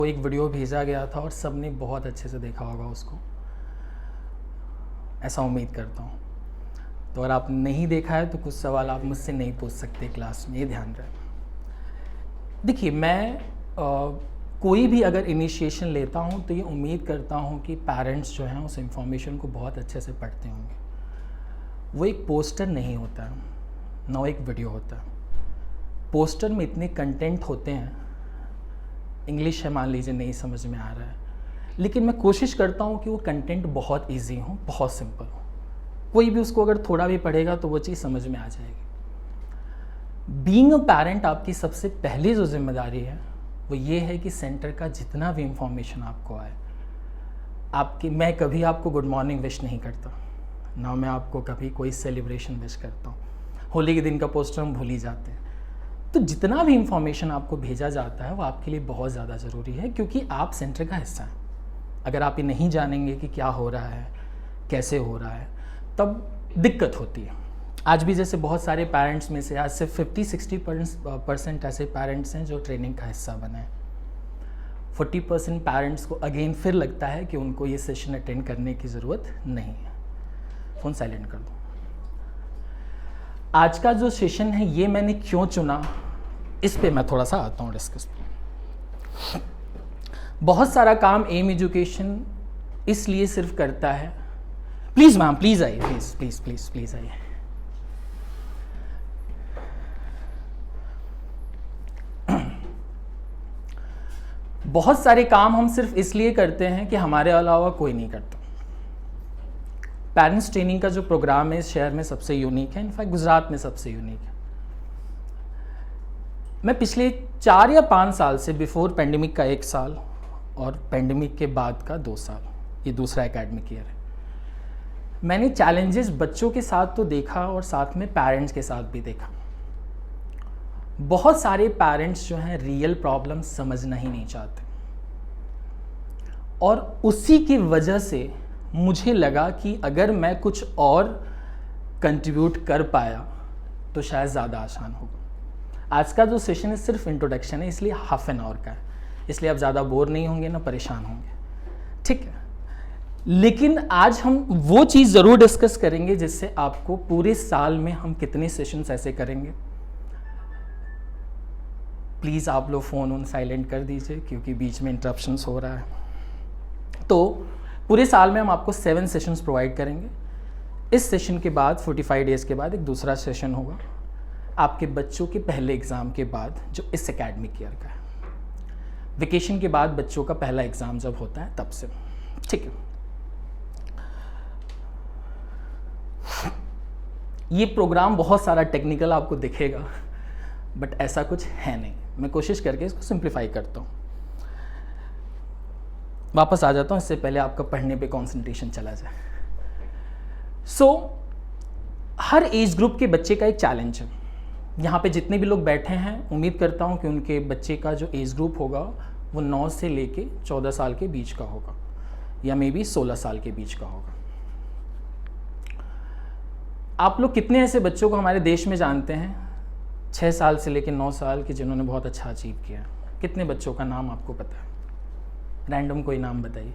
वो एक वीडियो भेजा गया था और सबने बहुत अच्छे से देखा होगा उसको, ऐसा उम्मीद करता हूँ। तो अगर आपने नहीं देखा है तो कुछ सवाल आप मुझसे नहीं पूछ सकते क्लास में, ये ध्यान रहे। देखिए, मैं कोई भी अगर इनिशिएशन लेता हूँ तो ये उम्मीद करता हूँ कि पेरेंट्स जो हैं उस इंफॉर्मेशन को बहुत अच्छे से पढ़ते होंगे। वो एक पोस्टर नहीं होता है, ना एक वीडियो होता है। पोस्टर में इतने कंटेंट होते हैं, इंग्लिश है मान लीजिए नहीं समझ में आ रहा है, लेकिन मैं कोशिश करता हूँ कि वो कंटेंट बहुत इजी हो, बहुत सिंपल हो। कोई भी उसको अगर थोड़ा भी पढ़ेगा तो वो चीज़ समझ में आ जाएगी। बीइंग अ पेरेंट आपकी सबसे पहली जो जिम्मेदारी है वो ये है कि सेंटर का जितना भी इंफॉर्मेशन आपको आए, मैं कभी आपको गुड मॉर्निंग विश नहीं करता, ना मैं आपको कभी कोई सेलिब्रेशन विश करता हूँ। होली के दिन का पोस्टर हम भूल ही जाते हैं। तो जितना भी इंफॉर्मेशन आपको भेजा जाता है वो आपके लिए बहुत ज़्यादा ज़रूरी है, क्योंकि आप सेंटर का हिस्सा हैं। अगर आप ये नहीं जानेंगे कि क्या हो रहा है, कैसे हो रहा है, तब दिक्कत होती है। आज भी जैसे बहुत सारे पेरेंट्स में से आज से 50-60% ऐसे पेरेंट्स हैं जो ट्रेनिंग का हिस्सा बने हैं। 40% पेरेंट्स को अगेन फिर लगता है कि उनको ये सेशन अटेंड करने की ज़रूरत नहीं है। फ़ोन साइलेंट कर दो। आज का जो सेशन है ये मैंने क्यों चुना, इस पे मैं थोड़ा सा आता हूँ डिस्कस पे। बहुत सारा काम एम एजुकेशन इसलिए सिर्फ करता है, प्लीज़ मैम प्लीज़ आइए, प्लीज़ प्लीज़ प्लीज़ प्लीज़ आइए। बहुत सारे काम हम सिर्फ इसलिए करते हैं कि हमारे अलावा कोई नहीं करता। पेरेंट्स ट्रेनिंग का जो प्रोग्राम है इस शहर में सबसे यूनिक है, इनफैक्ट गुजरात में सबसे यूनिक है। मैं पिछले 4 या 5 साल से, बिफोर पेंडेमिक का 1 साल और पेंडेमिक के बाद का 2 साल, ये दूसरा एकेडमिक ईयर है, मैंने चैलेंजेस बच्चों के साथ तो देखा और साथ में पेरेंट्स के साथ भी देखा। बहुत सारे पेरेंट्स जो हैं रियल प्रॉब्लम समझना ही नहीं चाहते, और उसी की वजह से मुझे लगा कि अगर मैं कुछ और कंट्रीब्यूट कर पाया तो शायद ज़्यादा आसान होगा। आज का जो सेशन है सिर्फ इंट्रोडक्शन है, इसलिए हाफ एन आवर का है, इसलिए आप ज़्यादा बोर नहीं होंगे ना परेशान होंगे, ठीक है। लेकिन आज हम वो चीज़ ज़रूर डिस्कस करेंगे जिससे आपको पूरे साल में हम कितने सेशंस ऐसे करेंगे। प्लीज़ आप लोग फ़ोन ऑन साइलेंट कर दीजिए क्योंकि बीच में इंटरप्शंस हो रहा है। तो पूरे साल में हम आपको 7 सेशंस प्रोवाइड करेंगे। इस सेशन के बाद 45 डेज़ के बाद एक दूसरा सेशन होगा आपके बच्चों के पहले एग्ज़ाम के बाद, जो इस एकेडमिक ईयर का है। वेकेशन के बाद बच्चों का पहला एग्ज़ाम जब होता है तब से, ठीक है। ये प्रोग्राम बहुत सारा टेक्निकल आपको दिखेगा, बट ऐसा कुछ है नहीं। मैं कोशिश करके इसको सिंप्लीफाई करता हूँ। वापस आ जाता हूँ, इससे पहले आपका पढ़ने पे कंसंट्रेशन चला जाए। हर एज ग्रुप के बच्चे का एक चैलेंज है। यहाँ पे जितने भी लोग बैठे हैं, उम्मीद करता हूँ कि उनके बच्चे का जो एज ग्रुप होगा वो 9 से लेके 14 साल के बीच का होगा, या मे बी 16 साल के बीच का होगा। आप लोग कितने ऐसे बच्चों को हमारे देश में जानते हैं 6 साल से लेकर 9 साल के, जिन्होंने बहुत अच्छा अचीव किया? कितने बच्चों का नाम आपको पता है? रैंडम कोई नाम बताइए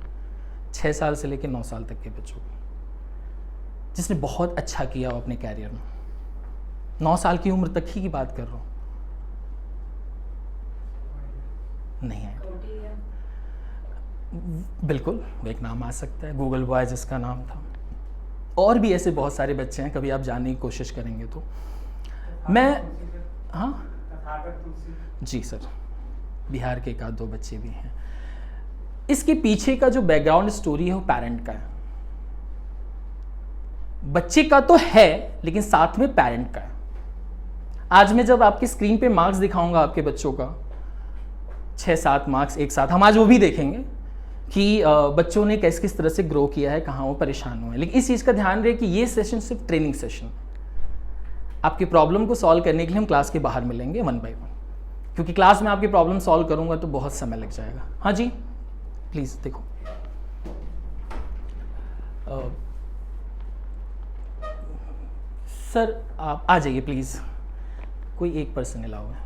6 साल से लेकर 9 साल तक के बच्चों को, जिसने बहुत अच्छा किया हो अपने कैरियर में। 9 साल की उम्र तक ही की बात कर रहा हूँ, नहीं है? बिल्कुल, वो एक नाम आ सकता है, गूगल बॉय जिसका नाम था। और भी ऐसे बहुत सारे बच्चे हैं, कभी आप जानने की कोशिश करेंगे तो। मैं हाँ जी सर, बिहार के 1-2 बच्चे भी हैं। इसके पीछे का जो बैकग्राउंड स्टोरी है वो पेरेंट का है। बच्चे का तो है लेकिन साथ में पेरेंट का है। आज मैं जब आपकी स्क्रीन पे मार्क्स दिखाऊंगा आपके बच्चों का, 6-7 मार्क्स एक साथ, हम आज वो भी देखेंगे कि बच्चों ने किस किस तरह से ग्रो किया है, कहाँ वो परेशान हुए हैं। लेकिन इस चीज़ का ध्यान रहे कि ये सेशन सिर्फ ट्रेनिंग सेशन, आपकी प्रॉब्लम को सॉल्व करने के लिए हम क्लास के बाहर मिलेंगे 1 by 1, क्योंकि क्लास में आपकी प्रॉब्लम सॉल्व करूंगा तो बहुत समय लग जाएगा। हाँ जी प्लीज़ देखो, सर आप आ जाइए प्लीज़, कोई एक पर्सन अलाउ है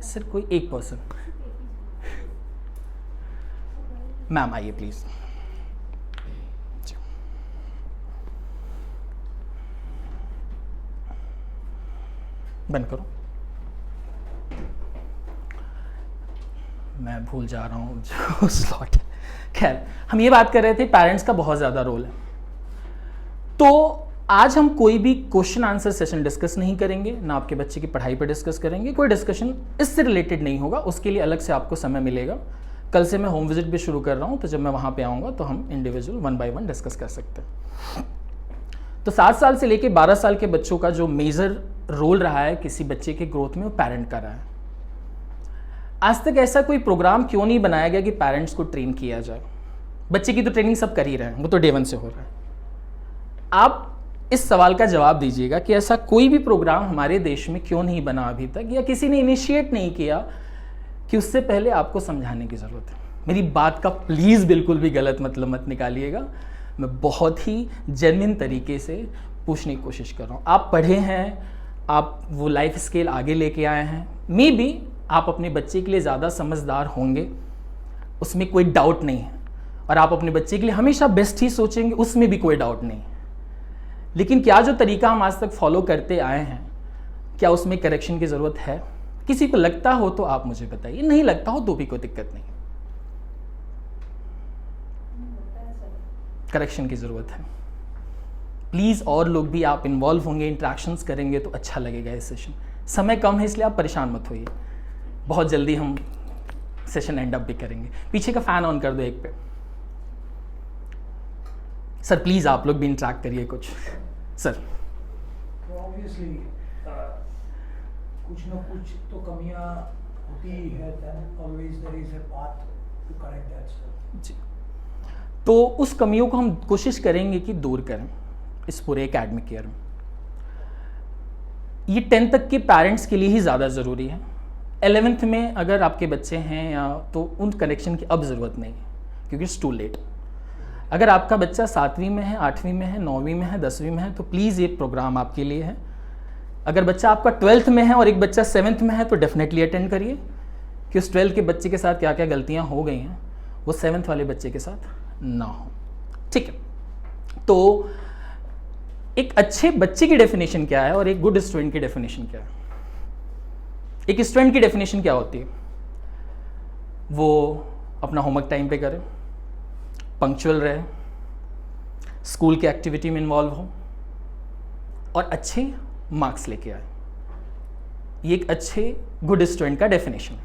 सर, कोई एक पर्सन। मैम आइए प्लीज़। बंद करो, मैं भूल जा रहा हूँ जो स्लॉट है। खैर, हम ये बात कर रहे थे पेरेंट्स का बहुत ज़्यादा रोल है। तो आज हम कोई भी क्वेश्चन आंसर सेशन डिस्कस नहीं करेंगे, ना आपके बच्चे की पढ़ाई पर डिस्कस करेंगे, कोई डिस्कशन इससे रिलेटेड नहीं होगा, उसके लिए अलग से आपको समय मिलेगा। कल से मैं होम विजिट भी शुरू कर रहा हूँ, तो जब मैं वहाँ पे आऊँगा तो हम इंडिविजुअल 1 by 1 डिस्कस कर सकते हैं। तो 7 साल से लेके 12 साल के बच्चों का जो मेजर रोल रहा है किसी बच्चे के ग्रोथ में, वो पेरेंट का रहा है। आज तक ऐसा कोई प्रोग्राम क्यों नहीं बनाया गया कि पेरेंट्स को ट्रेन किया जाए? बच्चे की तो ट्रेनिंग सब कर ही रहे हैं, वो तो डे 1 से हो रहा है। आप इस सवाल का जवाब दीजिएगा कि ऐसा कोई भी प्रोग्राम हमारे देश में क्यों नहीं बना अभी तक, या किसी ने इनिशिएट नहीं किया कि उससे पहले आपको समझाने की ज़रूरत है। मेरी बात का प्लीज़ बिल्कुल भी गलत मतलब मत निकालिएगा, मैं बहुत ही जेन्युइन तरीके से पूछने की कोशिश कर रहा हूँ। आप पढ़े हैं, आप वो लाइफ स्केल आगे लेके आए हैं, मे बी आप अपने बच्चे के लिए ज़्यादा समझदार होंगे, उसमें कोई डाउट नहीं है, और आप अपने बच्चे के लिए हमेशा बेस्ट ही सोचेंगे, उसमें भी कोई डाउट नहीं। लेकिन क्या जो तरीका हम आज तक फॉलो करते आए हैं, क्या उसमें करेक्शन की ज़रूरत है? किसी को लगता हो तो आप मुझे बताइए, नहीं लगता हो तो भी कोई दिक्कत नहीं, करेक्शन की ज़रूरत है। प्लीज़ और लोग भी आप इन्वॉल्व होंगे, इंट्रैक्शंस करेंगे तो अच्छा लगेगा। इस सेशन समय कम है, इसलिए आप परेशान मत होइए, बहुत जल्दी हम सेशन एंड अप भी करेंगे। पीछे का फ़ैन ऑन कर दो एक पे। सर प्लीज़ आप लोग भी इंटरेक्ट करिए कुछ। सर ऑब्वियसली कुछ ना कुछ तो कमियां होती ही है, then always there is a path to correct that stuff जी। तो उस कमियों को हम कोशिश करेंगे कि दूर करें इस पूरे एकेडमिक ईयर में। ये 10th तक के पेरेंट्स के लिए ही ज़्यादा ज़रूरी है। 11th में अगर आपके बच्चे हैं या तो उन कनेक्शन की अब ज़रूरत नहीं है, क्योंकि इट्स टू लेट। अगर आपका बच्चा 7वीं में है, 8वीं में है, 9वीं में है, 10वीं में है, तो प्लीज़ ये प्रोग्राम आपके लिए है। अगर बच्चा आपका 12th में है और एक बच्चा 7th में है तो डेफिनेटली अटेंड करिए, कि उस 12th के बच्चे के साथ क्या क्या गलतियाँ हो गई हैं वो 7th वाले बच्चे के साथ ना हो। ठीक है, तो एक अच्छे बच्चे की डेफिनेशन क्या है और एक गुड स्टूडेंट की डेफिनेशन क्या है? एक स्टूडेंट की डेफिनेशन क्या होती है? वो अपना होमवर्क टाइम पे करे, पंक्चुअल रहे, स्कूल की एक्टिविटी में इन्वॉल्व हो और अच्छे मार्क्स लेके आए। ये एक अच्छे गुड स्टूडेंट का डेफिनेशन है।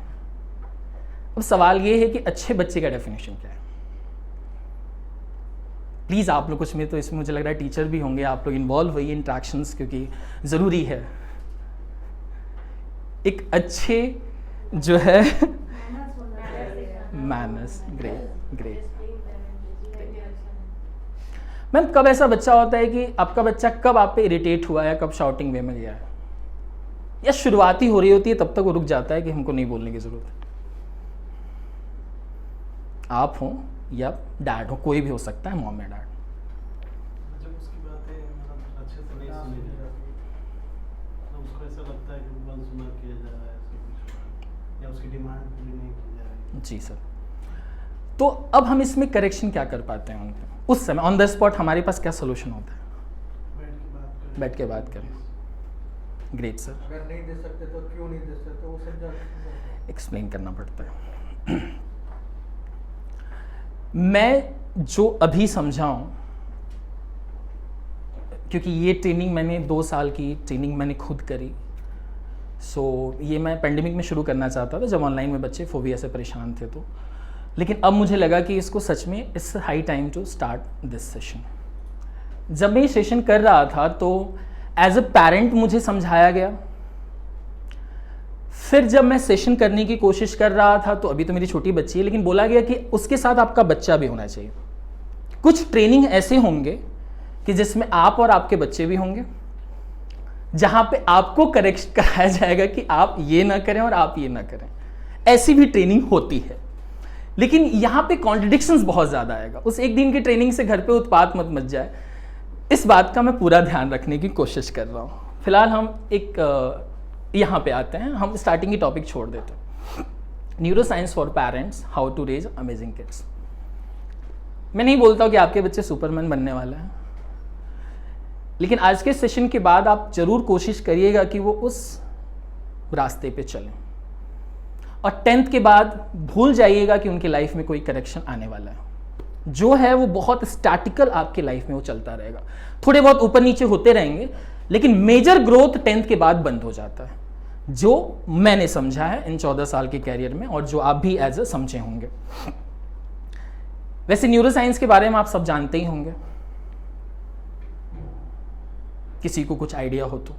अब सवाल ये है कि अच्छे बच्चे का डेफिनेशन क्या है? प्लीज़ आप लोग कुछ में, तो इसमें मुझे लग रहा है टीचर भी होंगे, आप लोग इन्वॉल्व होइए इंट्रैक्शंस, क्योंकि ज़रूरी है। एक अच्छे जो है मैनर्स, ग्रेट ग्रेट। मैम कब ऐसा बच्चा होता है कि आपका बच्चा कब आप पे इरिटेट हुआ है, कब शाउटिंग वे में गया है, या शुरुआती हो रही होती है तब तक वो रुक जाता है कि हमको नहीं बोलने की ज़रूरत है? आप हो या डैड हो, कोई भी हो सकता है, मॉम या डैड। जब उसकी बातें मतलब अच्छे से नहीं सुनी जाती, तो उसको ऐसा लगता है कि वो अनसुना किया जा रहा है, ऐसा कुछ, या उसकी डिमांड पूरी नहीं की जा रही। जी सर। तो अब हम इसमें करेक्शन क्या कर पाते हैं उनके उस समय ऑन द स्पॉट? हमारे पास क्या सोल्यूशन होता है? बैठ के बात करें। Great sir. अगर नहीं दे सकते तो क्यों नहीं दे सकते, वो समझा एक्सप्लेन करना पड़ता है। मैं जो अभी समझा हूँ, क्योंकि ये ट्रेनिंग मैंने 2 साल की ट्रेनिंग मैंने खुद करी, सो ये मैं पेंडेमिक में शुरू करना चाहता था जब ऑनलाइन में बच्चे फोबिया से परेशान थे, तो लेकिन अब मुझे लगा कि इसको सच में it's high time to start this session. जब मैं ये सेशन कर रहा था तो एज अ पेरेंट मुझे समझाया गया, फिर जब मैं सेशन करने की कोशिश कर रहा था तो अभी तो मेरी छोटी बच्ची है, लेकिन बोला गया कि उसके साथ आपका बच्चा भी होना चाहिए। कुछ ट्रेनिंग ऐसे होंगे कि जिसमें आप और आपके बच्चे भी होंगे, जहां पे आपको करेक्ट कराया जाएगा कि आप ये ना करें और आप ये ना करें। ऐसी भी ट्रेनिंग होती है, लेकिन यहाँ पे कॉन्ट्रडिक्शंस बहुत ज़्यादा आएगा। उस एक दिन की ट्रेनिंग से घर पे उत्पात मत मच जाए, इस बात का मैं पूरा ध्यान रखने की कोशिश कर रहा हूँ। फिलहाल हम एक यहाँ पे आते हैं, हम स्टार्टिंग की टॉपिक छोड़ देते हैं। Neuroscience for parents, how to raise amazing kids. मैं नहीं बोलता हूँ कि आपके बच्चे सुपरमैन बनने वाले हैं, लेकिन आज के सेशन के बाद आप जरूर कोशिश करिएगा कि वो उस रास्ते पे चलें, और 10th के बाद भूल जाइएगा कि उनके लाइफ में कोई करेक्शन आने वाला है। जो है वो बहुत स्टैटिकल आपके लाइफ में वो चलता रहेगा, थोड़े बहुत ऊपर नीचे होते रहेंगे, लेकिन मेजर ग्रोथ 10th के बाद बंद हो जाता है, जो मैंने समझा है इन 14 साल के कैरियर में, और जो आप भी एज अ समझे होंगे। वैसे न्यूरोसाइंस के बारे में आप सब जानते ही होंगे, किसी को कुछ आइडिया हो तो।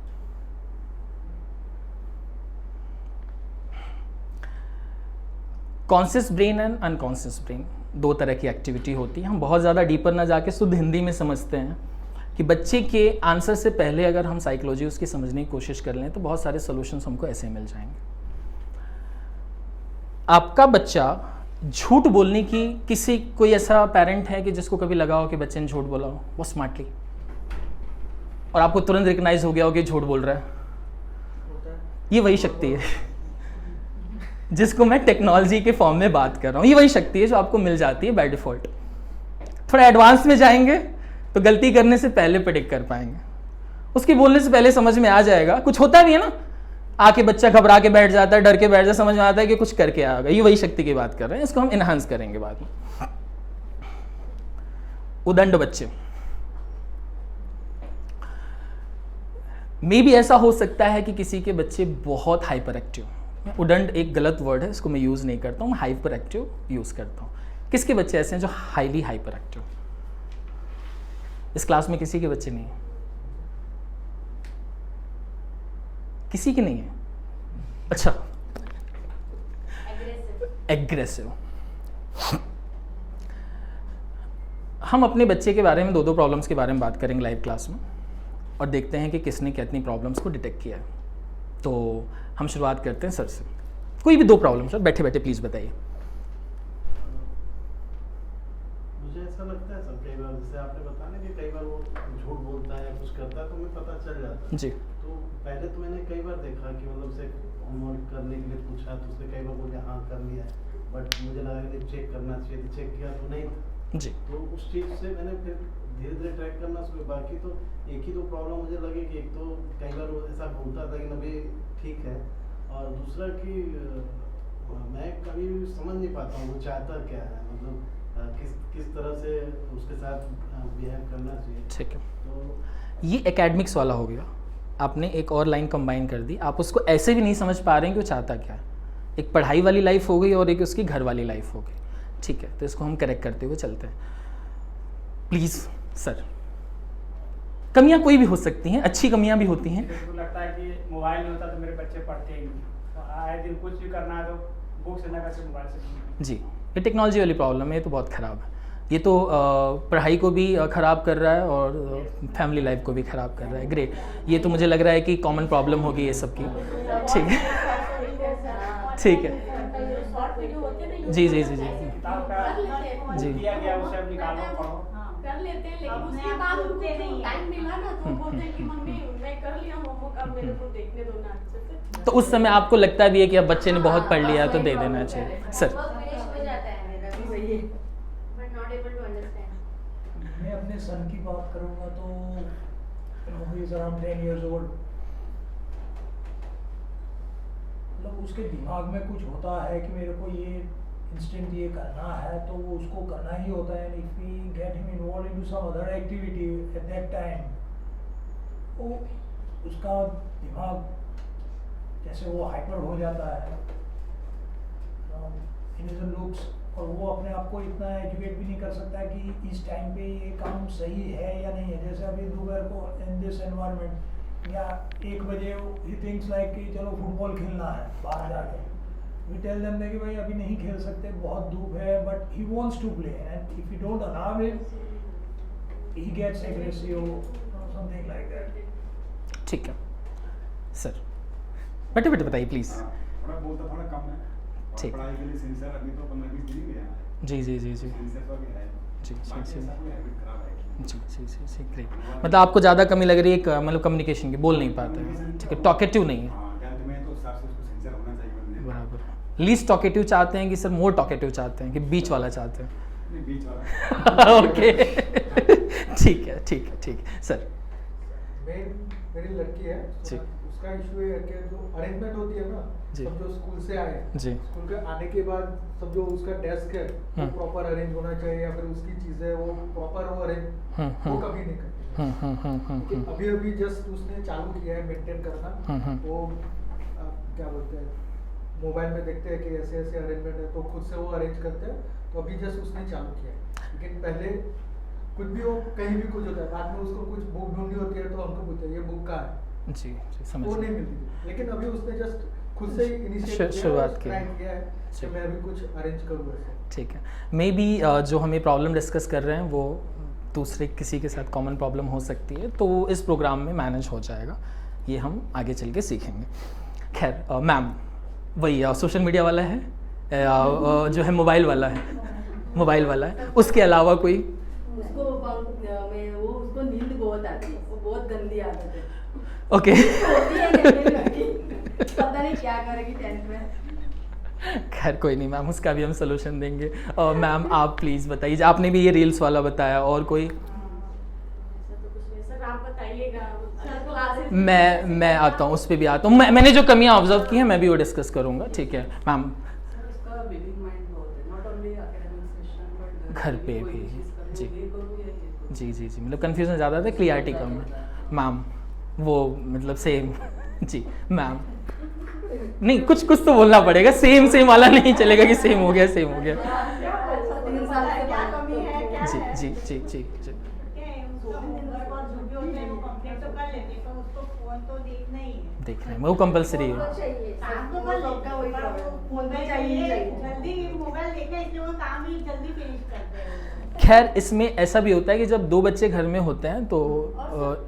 Conscious brain and unconscious brain, दो तरह की एक्टिविटी होती है। हम बहुत ज़्यादा डीपर ना जाके शुद्ध हिंदी में समझते हैं कि बच्चे के आंसर से पहले अगर हम साइकोलॉजी उसकी समझने की कोशिश कर लें तो बहुत सारे सॉल्यूशंस हमको ऐसे मिल जाएंगे। आपका बच्चा झूठ बोलने की, किसी कोई ऐसा पेरेंट है कि जिसको कभी लगा हो कि बच्चे ने झूठ बोला हो बहुत स्मार्टली, और आपको तुरंत रिकग्नाइज हो गया हो कि झूठ बोल रहा है? ये वही शक्ति है जिसको मैं टेक्नोलॉजी के फॉर्म में बात कर रहा हूँ। ये वही शक्ति है जो आपको मिल जाती है बाय डिफॉल्ट। थोड़ा एडवांस में जाएंगे तो गलती करने से पहले प्रेडिक्ट कर पाएंगे, उसके बोलने से पहले समझ में आ जाएगा। कुछ होता भी है ना, आके बच्चा घबरा के बैठ जाता है, डर के बैठ जाता है, समझ में आता है कि कुछ करके आएगा। ये वही शक्ति की बात कर रहे हैं, इसको हम इनहांस करेंगे बाद में। उदंड बच्चे, मे भी ऐसा हो सकता है कि किसी के बच्चे बहुत हाइपर एक्टिव, उदंड एक गलत वर्ड है, इसको मैं यूज़ नहीं करता हूँ, मैं हाइपर एक्टिव यूज़ करता हूँ। किसके बच्चे ऐसे हैं जो हाईली हाइपर एक्टिव? इस क्लास में किसी के बच्चे नहीं है? किसी के नहीं है? अच्छा, एग्रेसिव। हम अपने बच्चे के बारे में दो प्रॉब्लम्स के बारे में बात करेंगे लाइव क्लास में, और देखते हैं कि किसने कितनी प्रॉब्लम्स को डिटेक्ट किया है। तो हम शुरुआत करते हैं सर से। कोई भी दो प्रॉब्लम सर, बैठे बैठे प्लीज़ बताइए। मुझे ऐसा लगता है सर, कई बार जैसे आपने बताया ना कि कई बार वो झूठ बोलता है, कुछ करता है तो हमें पता चल जाता है। जी। तो पहले तो मैंने कई बार देखा कि मतलब उसे होमवर्क करने के लिए पूछा तो उसने कई बार बोला हाँ कर लिया, बट मुझे लगा कि चेक करना चाहिए, तो चेक किया तो नहीं था। जी। तो उस चीज़ से मैंने फिर धीरे धीरे ट्रैक करना शुरू। बाकी तो एक ही दो प्रॉब्लम मुझे लगे कि एक तो कई बार वो ऐसा बोलता था कि ना भाई ठीक है, और दूसरा कि मैं कभी भी समझ नहीं पाता हूँ वो चाहता क्या है, मतलब किस तरह से उसके साथ बिहेव करना चाहिए। ठीक है, तो ये एकेडमिक्स वाला हो गया, आपने एक और लाइन कंबाइन कर दी। आप उसको ऐसे भी नहीं समझ पा रहे हैं कि वो चाहता क्या है। एक पढ़ाई वाली लाइफ हो गई और एक उसकी घर वाली लाइफ हो गई। ठीक है, तो इसको हम करेक्ट करते हुए चलते हैं। प्लीज़ सर, कमियां कोई भी हो सकती हैं, अच्छी कमियां भी होती हैं। मुझे लगता है कि मोबाइल नहीं होता तो मेरे बच्चे पढ़ते ही नहीं, तो आए दिन कुछ भी करना है तो बुक से ना करके मोबाइल से। जी, ये टेक्नोलॉजी वाली प्रॉब्लम है, ये तो बहुत ख़राब है। ये तो पढ़ाई को भी ख़राब कर रहा है और फैमिली लाइफ को भी ख़राब कर रहा है। ग्रेट, ये तो मुझे लग रहा है कि कॉमन प्रॉब्लम होगी ये सब की। ठीक है, ठीक है। जी जी जी जी जी। दिया गया उसे अब निकालो पढ़ो। कर लेते हैं, लेकिन उसके बाद उनको टाइम मिला ना तो बोलते हैं कि मम्मी मैं कर लिया होमवर्क, अब मेरे को देखने दो ना अच्छे से। तो उस समय आपको लगता भी है कि अब बच्चे ने बहुत पढ़ लिया तो दे देना चाहिए। सर, मैं अपने सन की बात करूंगा तो he is around 10 years old। मतलब उसके दिमाग में कुछ होता है कि मेरे को ये इंस्टेंट ये करना है तो वो उसको करना ही होता है। If we get him involve into some other activity at that time, वो उसका दिमाग जैसे वो हाइपर हो जाता है इन हिज लुक्स, और वो अपने आप को इतना एजुकेट भी नहीं कर सकता कि इस टाइम पे ये काम सही है या नहीं है। जैसे अभी दोपहर को इन दिस एनवायरनमेंट या 1 बजे ही थिंक्स लाइक कि चलो फुटबॉल खेलना है बाहर जाके। वी टेल देम कि भाई अभी नहीं खेल सकते, बहुत धूप है, but he wants to play and if you don't allow him he gets aggressive और समथिंग लाइक दैट। ठीक है सर, बैठे बैठे बताइए प्लीज़। थोड़ा बोलता थोड़ा कम है, ठीक। पढ़ाई के लिए सिंसियर अभी तो 15-20 दिन ही हुए हैं। जी जी जी जी सिंसियर तो अभी है जी जी बाकी जी ऐसा कोई हैबिट खराब है। जी जी जी जी ग्रेट। मतलब आपको ज़्यादा कमी लग रही है मतलब कम्युनिकेशन की, बोल नहीं पाते हैं। ठीक है, टॉकेटिव नहीं है। हाँ, 10th में तो उस हिसाब से उसको सिंसियर होना चाहिए बंदे। बराबर। लीस्ट टॉकेटिव चाहते हैं कि सर मोर टॉकेटिव चाहते हैं कि बीच वाला चाहते हैं? नहीं, बीच वाला। ओके ठीक है ठीक है ठीक है सर। मेरी लड़की है, जी। उसका इशू है कि जो अरेंजमेंट होती है ना, जी। सब जो स्कूल से आए, जी। स्कूल के आने के बाद सब जो उसका डेस्क है वो प्रॉपर अरेंज होना चाहिए, या फिर उसकी चीजें वो प्रॉपर वो अरेंज वो कभी नहीं करती। लेकिन अभी अभी जस्ट उसने चालू किया है मेंटेन करना। वो क्या बोलते हैं, मोबाइल में देखते हैं कि ऐसे ऐसे अरेंजमेंट है तो खुद से वो अरेंज करते हैं। तो अभी जस्ट उसने चालू किया है, लेकिन पहले कुछ भी हो, कहीं भी कुछ होता है, बाद में उसको कुछ बुक ढूंढनी होती है तो हमको पूछते हैं ये बुक कहाँ है, जी जी समझ वो गया। नहीं मिलती। लेकिन अभी उसने जस्ट खुद से ही इनिशिएट शुरुआत की। ट्राई किया है जी। कि मैं अभी कुछ अरेंज करूँ ऐसे। ठीक है, मे बी जो हम ये प्रॉब्लम डिस्कस कर रहे हैं वो दूसरे किसी के साथ कॉमन प्रॉब्लम हो सकती है, तो इस प्रोग्राम में मैनेज हो जाएगा, ये हम आगे चल के सीखेंगे। खैर मैम, वही सोशल मीडिया वाला है जो है मोबाइल वाला है, उसके अलावा कोई? उसको वो उसको नींद बहुत आती है, वो बहुत गंदी आदत है। ओके होती है क्या मेरी लड़की, पता नहीं क्या करेगी 10th में। खैर कोई नहीं मैम, उसका भी हम सोल्यूशन देंगे। मैम आप प्लीज़ बताइए, आपने भी ये रील्स वाला बताया, और कोई? ऐसा तो कुछ नहीं सर, आप बताइएगा। क्लासेस मैं आता हूँ, उस पर भी आता हूँ। मैंने जो कमियाँ ऑब्जर्व की हैं मैं भी वो डिस्कस करूँगा, ठीक है मैम। उसका बिलिंग माइंड बहुत है, not only academic session but घर पे भी, जी। जी जी जी, मतलब कन्फ्यूजन ज़्यादा था, क्लियरिटी कम है मैम। वो मतलब सेम जी मैम, नहीं कुछ तो बोलना पड़ेगा, सेम वाला नहीं चलेगा कि सेम हो गया। 3 साल के क्या बाद कमी है, क्या जी है? जी जी जी जी क्या है, उसका होमवर्क और जो भी होता है वो कंप्लीट तो कर लेते हैं, पर उसको फोन तो देखना ही है। देख रहे हैं, वो कंपलसरी है। चाहिए काम तो कर लेते हैं, पर वो फोन तो मोबाइल चाहिए चाहिए, जल्दी मोबाइल देखना, इसलिए वो काम ही जल्दी फिनिश करते हैं। खैर इसमें ऐसा भी होता है कि जब 2 बच्चे घर में होते हैं तो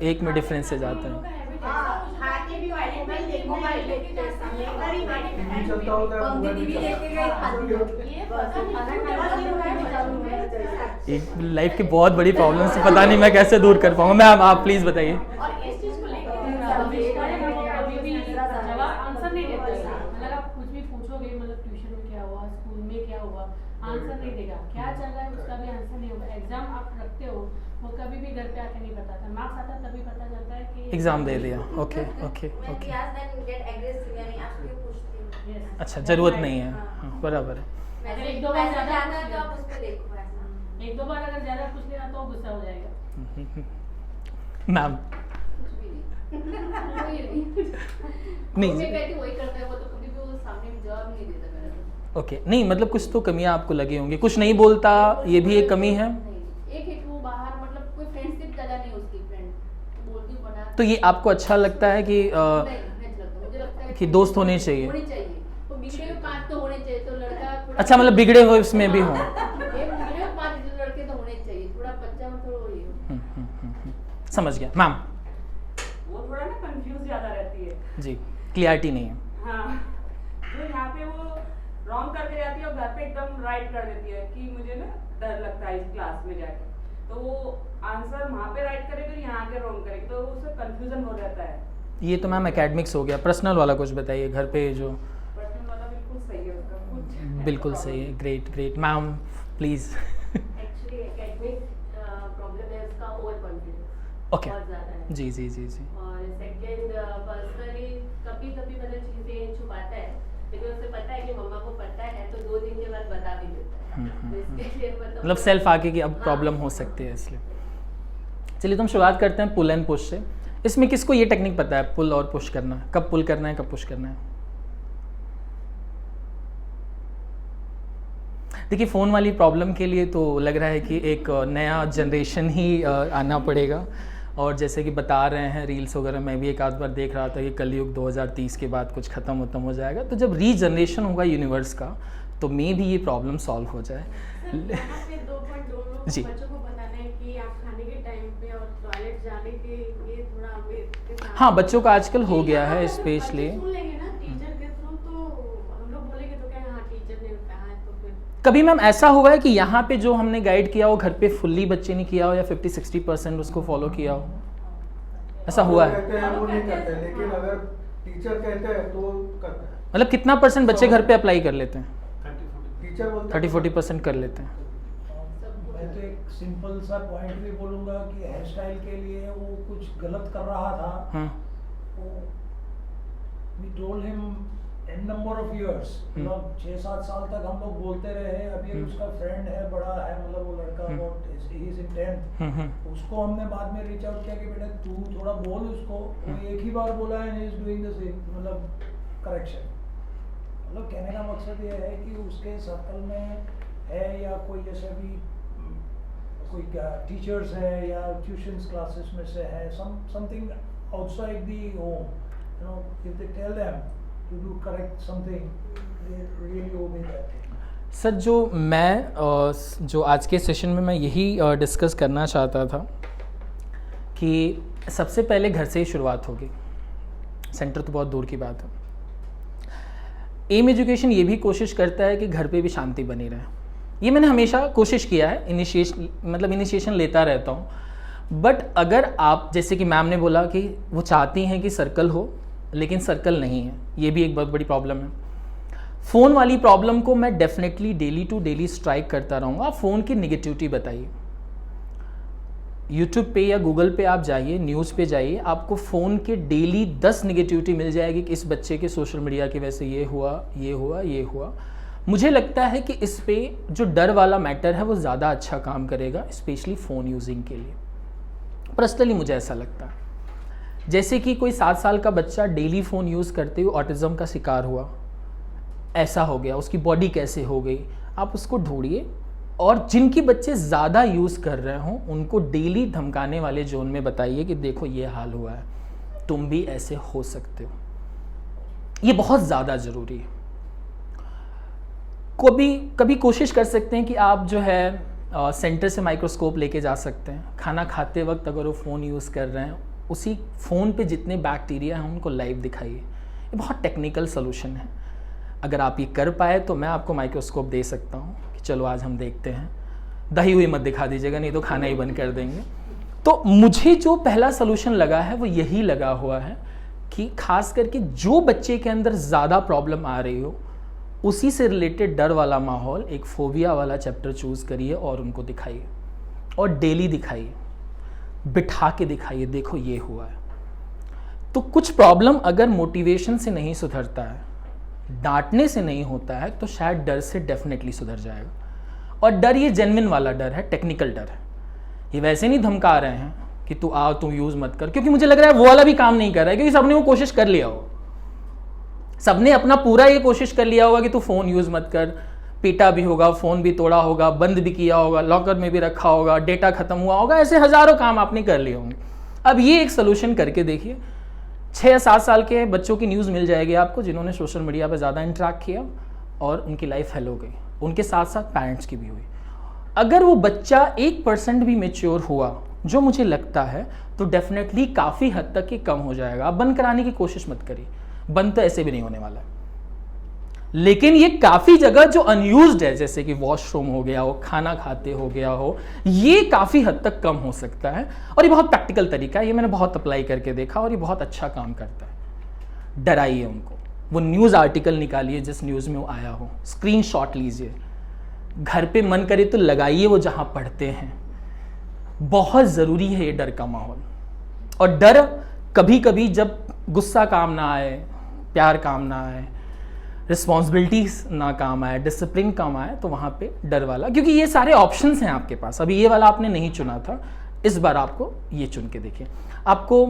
एक में डिफरेंस से जाता है। हाँ, खा के भी मोबाइल देखना मोबाइल है, लेके जाता है। लेकर ही बैठे हैं। टीवी चलता होता है, पंक्ति मोबाइल भी टीवी चलता लेके गए, है। खाती है। ये पता नहीं खाना खाना क्यों है, चालू होना चाहिए। एक लाइफ की बहुत बड़ी प्रॉब्लम से पता नहीं मैं कैसे दूर कर पाऊंगा। मैम आप प्लीज़ बताइए। और इस चीज को लेके कभी भी जवाब आंसर नहीं देता है। मतलब आप कुछ भी पूछोगे, मतलब ट्यूशन में क्या हुआ, स्कूल में क्या हुआ, आंसर नहीं देगा। क्या चल रहा है उसका भी आंसर नहीं होगा। एग्जाम आप रखते हो, वो कभी भी घर पे आके नहीं बताता। मार्क्स आता तभी पता चलता है कि एग्ज़ाम दे दिया, okay okay When okay. we ask then get aggressive, यानी आप क्यों पूछती हो? Yes. अच्छा, ज़रूरत नहीं है, हाँ बराबर है। मैसेज एक दो बार मैसेज ज़्यादा आता है तो आप उस पे देखो ऐसा। एक दो बार अगर ज्यादा पूछ लेना तो गुस्सा हो जाएगा। मैम कुछ भी नहीं कोई नहीं नहीं। मैं कहती वही करता है, वो तो कभी भी वो सामने में जवाब नहीं देता मेरा तो। ओके, नहीं मतलब कुछ तो कमियां आपको लगी होंगी, कुछ नहीं बोलता, ये भी एक कमी है। नहीं, एक है कि वो बाहर मतलब कोई फ्रेंडशिप ज़्यादा नहीं उसकी फ्रेंड बोलती हूँ बना तो ये आपको अच्छा लगता है कि नहीं नहीं लगता, मुझे लगता है कि दोस्त होने चाहिए। होने चाहिए। तो बिगड़े हुए 5 तो होने चाहिए, तो लड़का थोड़ा अच्छा, मतलब बिगड़े हुए उसमें भी हों। एक बिगड़े हुए 5 लड़के तो होने चाहिए, थोड़ा बच्चा में थोड़ा वही हो। समझ गया मैम। वो थोड़ा ना कंफ्यूज ज़्यादा रहती है। जी, क्लियरिटी नहीं है। हाँ, जो यहाँ पे वो रॉन्ग करके जाती है और घर पे एकदम राइट कर देती है कि मुझे ना डर लगता है इस क्लास में जाके, तो वो आंसर वहाँ पे राइट करेगी, यहाँ के रॉन्ग करेगी, तो उससे कंफ्यूजन हो जाता है। ये तो मैम एकेडमिक्स हो गया, पर्सनल वाला कुछ बताइए, घर पे जो। पर्सनल वाला बिल्कुल सही है उसका, कुछ बिल्कुल सही है, great great ma'am please. Actually academic problem है उसका, ओवर कॉन्फिडेंस ओके, बहुत ज़्यादा है। जी जी जी जी। और सेकंड पर्सनली कभी मतलब चीज़ें छुपाता है, लेकिन उसे पता है कि मम्मा को पता है, तो 2 दिन के बाद बता भी देता है। तो इसके लिए मतलब सेल्फ आके कि अब प्रॉब्लम हो सकती है, इसलिए। चलिए तो हम शुरुआत करते हैं पुल एंड पुश से। इसमें किसको ये टेक्निक पता है, पुल और पुश करना, कब पुल करना है कब पुश करना है? देखिए फ़ोन वाली प्रॉब्लम के लिए तो लग रहा है कि एक नया जनरेशन ही आना पड़ेगा, और जैसे कि बता रहे हैं रील्स वगैरह, मैं भी एक आध बार देख रहा था कि कलयुग 2030 के बाद कुछ ख़त्म हो जाएगा, तो जब रीजनरेशन होगा यूनिवर्स का तो मे भी ये प्रॉब्लम सॉल्व हो जाए। यहाँ पे 2 पॉइंट दोनों जी। बच्चों को बताना है कि आप खाने के टाइम पे और टॉयलेट जाने के ये थोड़ा हमें हाँ, बच्चों का आजकल हो गया है स्पेशली। सुन लेंगे ना टीचर के थ्रू, तो हम लोग बोलेंगे तो क्या हाँ टीचर ने कहा है, तो फिर कभी मैम ऐसा हुआ है कि यहाँ पे जो हमने गाइड किया हो घर पे फुल्ली बच्चे ने किया हो, या 50-60% उसको फॉलो किया हो? ऐसा हुआ है? कहते हैं वो नहीं करते हैं, लेकिन अगर टीचर कहते हैं तो करते हैं। मतलब कितना % बच्चे घर पे अप्लाई कर लेते हैं? 30-40 टीचर बोलते हैं 30-40% कर लेते हैं। मैं तो एक सिंपल सा पॉइंट भी बोलूंगा कि हेयर स्टाइल के लिए वो कुछ गलत कर रहा था। We told him n number of years, मतलब 6-7 साल तक हम लोग बोलते रहे। अभी उसका फ्रेंड है, बड़ा है, मतलब वो लड़का बहुत he is in 10th, उसको हमने बाद में रीच आउट किया कि बेटा तू थोड़ा बोल उसको। वो एक ही बार बोला है, he is doing the same, मतलब करेक्शन। मतलब कहने का मकसद ये है कि उसके सर्कल में है या कोई जैसे भी कोई टीचर्स है या ट्यूशंस क्लासेस में से है, something outside the home, you know, if they tell them to do correct something, they really obey that thing. Sir जो आज के सेशन में मैं यही डिस्कस करना चाहता था कि सबसे पहले घर से ही शुरुआत होगी, सेंटर तो बहुत दूर की बात है। एम एजुकेशन ये भी कोशिश करता है कि घर पे भी शांति बनी रहे। ये मैंने हमेशा कोशिश किया है, इनिशिएशन लेता रहता हूँ। बट अगर आप, जैसे कि मैम ने बोला कि वो चाहती हैं कि सर्कल हो, लेकिन सर्कल नहीं है, ये भी एक बहुत बड़ी प्रॉब्लम है। फ़ोन वाली प्रॉब्लम को मैं definitely daily to daily strike करता रहूँगा। आप फ़ोन की निगेटिविटी बताइए, यूट्यूब पे या गूगल पे आप जाइए, न्यूज़ पे जाइए, आपको फ़ोन के डेली 10 निगेटिविटी मिल जाएगी कि इस बच्चे के सोशल मीडिया की वजह से ये हुआ, ये हुआ, ये हुआ। मुझे लगता है कि इस पे जो डर वाला मैटर है वो ज़्यादा अच्छा काम करेगा, स्पेशली फ़ोन यूजिंग के लिए। पर्सनली मुझे ऐसा लगता है। जैसे कि कोई 7 साल का बच्चा डेली फ़ोन यूज़ करते हुए ऑटिज़म का शिकार हुआ, ऐसा हो गया, उसकी बॉडी कैसे हो गई, आप उसको ढूंढिए। और जिनकी बच्चे ज़्यादा यूज़ कर रहे हों उनको डेली धमकाने वाले जोन में बताइए कि देखो ये हाल हुआ है, तुम भी ऐसे हो सकते हो। ये बहुत ज़्यादा ज़रूरी है। कभी कोशिश कर सकते हैं कि आप जो है सेंटर से माइक्रोस्कोप लेके जा सकते हैं। खाना खाते वक्त अगर वो फ़ोन यूज़ कर रहे हैं, उसी फ़ोन पे जितने बैक्टीरिया हैं उनको लाइव दिखाइए। ये बहुत टेक्निकल सोल्यूशन है। अगर आप ये कर पाए तो मैं आपको माइक्रोस्कोप दे सकता हूँ कि चलो आज हम देखते हैं। दही हुई मत दिखा दीजिएगा, नहीं तो खाना ही बंद कर देंगे। तो मुझे जो पहला सोल्यूशन लगा है वो यही लगा हुआ है कि खास करके जो बच्चे के अंदर ज़्यादा प्रॉब्लम आ रही हो, उसी से रिलेटेड डर वाला माहौल, एक फोबिया वाला चैप्टर चूज़ करिए और उनको दिखाइए, और डेली दिखाइए, बिठा के दिखाइए, देखो ये हुआ है। तो कुछ प्रॉब्लम अगर मोटिवेशन से नहीं सुधरता है, डांटने से नहीं होता है, तो शायद डर से डेफिनेटली सुधर जाएगा। और डर ये जेन्युइन वाला डर है, टेक्निकल डर है। ये वैसे नहीं धमका रहे हैं कि तू आ, तू यूज़ मत कर, क्योंकि मुझे लग रहा है वो वाला भी काम नहीं कर रहा है, क्योंकि सबने वो कोशिश कर लिया हो। सबने अपना पूरा ये कोशिश कर लिया होगा कि तू फ़ोन यूज़ मत कर, पीटा भी होगा, फ़ोन भी तोड़ा होगा, बंद भी किया होगा, लॉकर में भी रखा होगा, डेटा ख़त्म हुआ होगा, ऐसे हज़ारों काम आपने कर लिए होंगे। अब ये एक सोल्यूशन करके देखिए। 6 या 7 साल के बच्चों की न्यूज़ मिल जाएगी आपको जिन्होंने सोशल मीडिया पर ज़्यादा इंटरेक्ट किया और उनकी लाइफ हेल हो गई, उनके साथ साथ पेरेंट्स की भी हुई। अगर वो बच्चा 1% भी मैच्योर हुआ, जो मुझे लगता है, तो डेफिनेटली काफ़ी हद तक ये कम हो जाएगा। आप बंद कराने की कोशिश मत करिए, बंद तो ऐसे भी नहीं होने वाला है। लेकिन ये काफ़ी जगह जो अनयूज्ड है, जैसे कि वॉशरूम हो गया हो, खाना खाते हो गया हो, ये काफ़ी हद तक कम हो सकता है। और ये बहुत प्रैक्टिकल तरीका है, ये मैंने बहुत अप्लाई करके देखा और ये बहुत अच्छा काम करता है। डराइए उनको, वो न्यूज़ आर्टिकल निकालिए जिस न्यूज़ में वो आया हो, स्क्रीनशॉट लीजिए, घर पे मन करे तो लगाइए वो जहाँ पढ़ते हैं। बहुत ज़रूरी है ये डर का माहौल। और डर कभी कभी जब गुस्सा काम ना आए, प्यार काम ना आए, रिस्पॉन्सिबिलिटीज ना काम आए, डिसिप्लिन काम आए, तो वहाँ पे डर वाला, क्योंकि ये सारे ऑप्शंस हैं आपके पास। अभी ये वाला आपने नहीं चुना था, इस बार आपको ये चुन के देखिए। आपको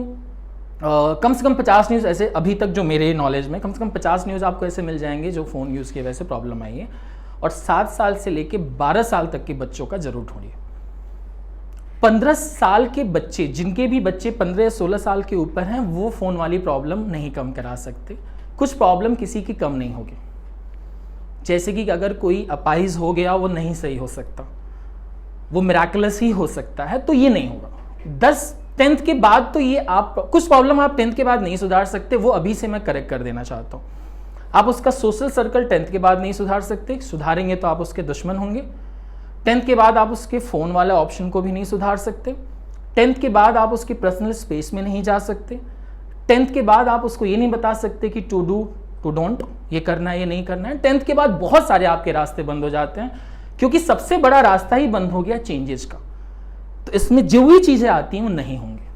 कम से कम 50 न्यूज़ ऐसे, अभी तक जो मेरे नॉलेज में कम से कम 50 न्यूज़ आपको ऐसे मिल जाएंगे जो फ़ोन यूज़ की वजह से प्रॉब्लम आई है। और 7 साल से लेके 12 साल तक के बच्चों का ज़रूर ढूंढिए। 15 साल के बच्चे, जिनके भी बच्चे 15 या 16 साल के ऊपर हैं, वो फ़ोन वाली प्रॉब्लम नहीं कम करा सकते। कुछ प्रॉब्लम किसी की कम नहीं होगी। जैसे कि अगर कोई अपाइज हो गया, वो नहीं सही हो सकता, वो मिराकुलस ही हो सकता है, तो ये नहीं होगा। 10th के बाद तो ये आप कुछ प्रॉब्लम आप 10th के बाद नहीं सुधार सकते, वो अभी से मैं करेक्ट कर देना चाहता हूँ। आप उसका सोशल सर्कल 10th के बाद नहीं सुधार सकते, सुधारेंगे तो आप उसके दुश्मन होंगे। 10th के बाद आप उसके फ़ोन वाला ऑप्शन को भी नहीं सुधार सकते। 10th के बाद आप उसकी पर्सनल स्पेस में नहीं जा सकते। 10th के बाद आप उसको ये नहीं बता सकते कि टू डू टू डोंट, ये करना है ये नहीं करना है। 10th के बाद बहुत सारे आपके रास्ते बंद हो जाते हैं, क्योंकि सबसे बड़ा रास्ता ही बंद हो गया चेंजेस का। तो इसमें जो भी चीज़ें आती हैं वो नहीं होंगी।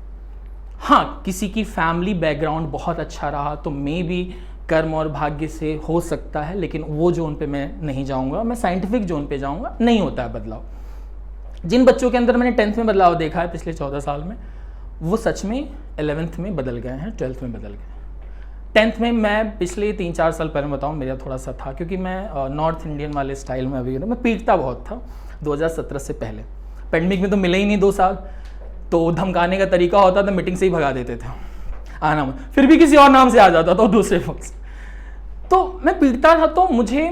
हाँ, किसी की फैमिली बैकग्राउंड बहुत अच्छा रहा तो मे भी कर्म और भाग्य से हो सकता है, लेकिन वो जोन पे मैं नहीं जाऊंगा, मैं साइंटिफिक जोन पे जाऊंगा। नहीं होता है बदलाव। जिन बच्चों के अंदर मैंने 10th में बदलाव देखा है पिछले 14 साल में, वो सच में 11th में बदल गए हैं, 12th में बदल गए हैं। 10th में मैं पिछले 3-4 साल पहले बताऊँ, मेरा थोड़ा सा था, क्योंकि मैं नॉर्थ इंडियन वाले स्टाइल में अभी मैं पीटता बहुत था 2017 से पहले। पेंडेमिक में तो मिले ही नहीं 2 साल, तो धमकाने का तरीका होता था मीटिंग से ही भगा देते थे आना मत, फिर भी किसी और नाम से आ जाता था दूसरे वक्त। तो मैं पीटता था। तो मुझे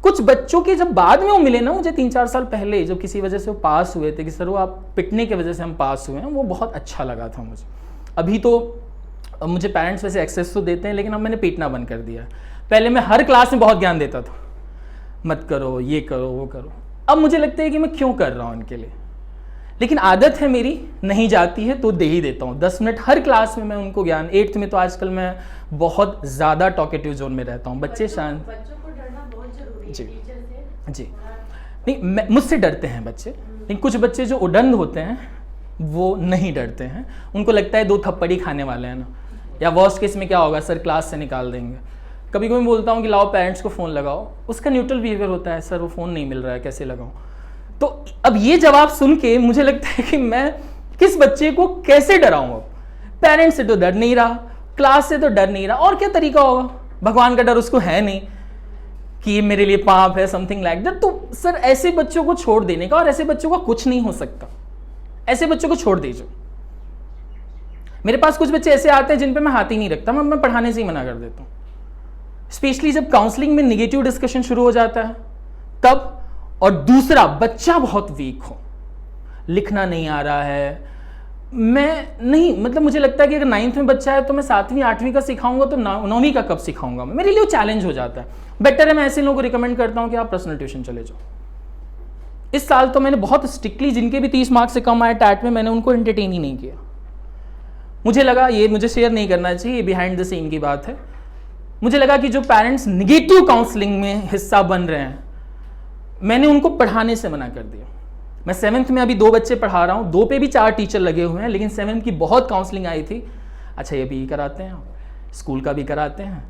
कुछ बच्चों के जब बाद में वो मिले ना, मुझे 3-4 साल पहले जब किसी वजह से वो पास हुए थे कि सर वो आप पिटने की वजह से हम पास हुए हैं, वो बहुत अच्छा लगा था मुझे। अभी तो मुझे पेरेंट्स वैसे एक्सेस तो देते हैं, लेकिन अब मैंने पीटना बंद कर दिया। पहले मैं हर क्लास में बहुत ज्ञान देता था, मत करो, ये करो, वो करो। अब मुझे लगता है कि मैं क्यों कर रहा हूँ उनके लिए, लेकिन आदत है मेरी, नहीं जाती है तो दे ही देता हूँ। 10 मिनट हर क्लास में मैं उनको ज्ञान। 8th में तो आजकल मैं बहुत ज़्यादा टॉकेटिव जोन में रहता हूँ। बच्चे शांत, बच्चों को डरना बहुत जरूरी है जी टीचर से। जी, नहीं मुझसे डरते हैं बच्चे, लेकिन कुछ बच्चे जो उड़ंद होते हैं वो नहीं डरते हैं। उनको लगता है 2 थप्पड़ ही खाने वाले हैं ना, या वर्स्ट केस में क्या होगा, सर क्लास से निकाल देंगे। कभी कभी बोलता हूँ कि लाओ पेरेंट्स को फ़ोन लगाओ, उसका न्यूट्रल बिहेवियर होता है, सर वो फ़ोन नहीं मिल रहा है, कैसे लगाऊँ। तो अब ये जवाब सुन के मुझे लगता है कि मैं किस बच्चे को कैसे डराऊँ। अब पेरेंट्स से तो डर नहीं रहा, क्लास से तो डर नहीं रहा, और क्या तरीका होगा। भगवान का डर उसको है नहीं कि ये मेरे लिए पाप है, समथिंग लाइक दैट। तो सर ऐसे बच्चों को छोड़ देने का, और ऐसे बच्चों का कुछ नहीं हो सकता, ऐसे बच्चों को छोड़ दीजिए। मेरे पास कुछ बच्चे ऐसे आते हैं जिन पे मैं हाथ ही नहीं रखता, मैं पढ़ाने से ही मना कर देता हूँ। स्पेशली जब काउंसलिंग में निगेटिव डिस्कशन शुरू हो जाता है तब। और दूसरा, बच्चा बहुत वीक हो, लिखना नहीं आ रहा है, मैं नहीं, मतलब मुझे लगता है कि अगर 9th में बच्चा है तो मैं 7वीं 8वीं का सिखाऊंगा तो 9वीं का कब सिखाऊंगा मैं, मेरे लिए वो चैलेंज हो जाता है। बेटर है मैं ऐसे लोगों को रिकमेंड करता हूँ कि आप पर्सनल ट्यूशन चले जाओ। इस साल तो मैंने बहुत स्ट्रिक्टली, जिनके भी 30 मार्क्स से कम आए टैट में, मैंने उनको एंटरटेन ही नहीं किया। मुझे लगा ये मुझे शेयर नहीं करना चाहिए, बिहाइंड द सीन की बात है। मुझे लगा कि जो पेरेंट्स निगेटिव काउंसलिंग में हिस्सा बन रहे हैं, मैंने उनको पढ़ाने से मना कर दिया। मैं 7th में अभी 2 बच्चे पढ़ा रहा हूँ, 2 पे भी 4 टीचर लगे हुए हैं, लेकिन 7th की बहुत काउंसलिंग आई थी। अच्छा ये भी कराते हैं, स्कूल का भी कराते हैं,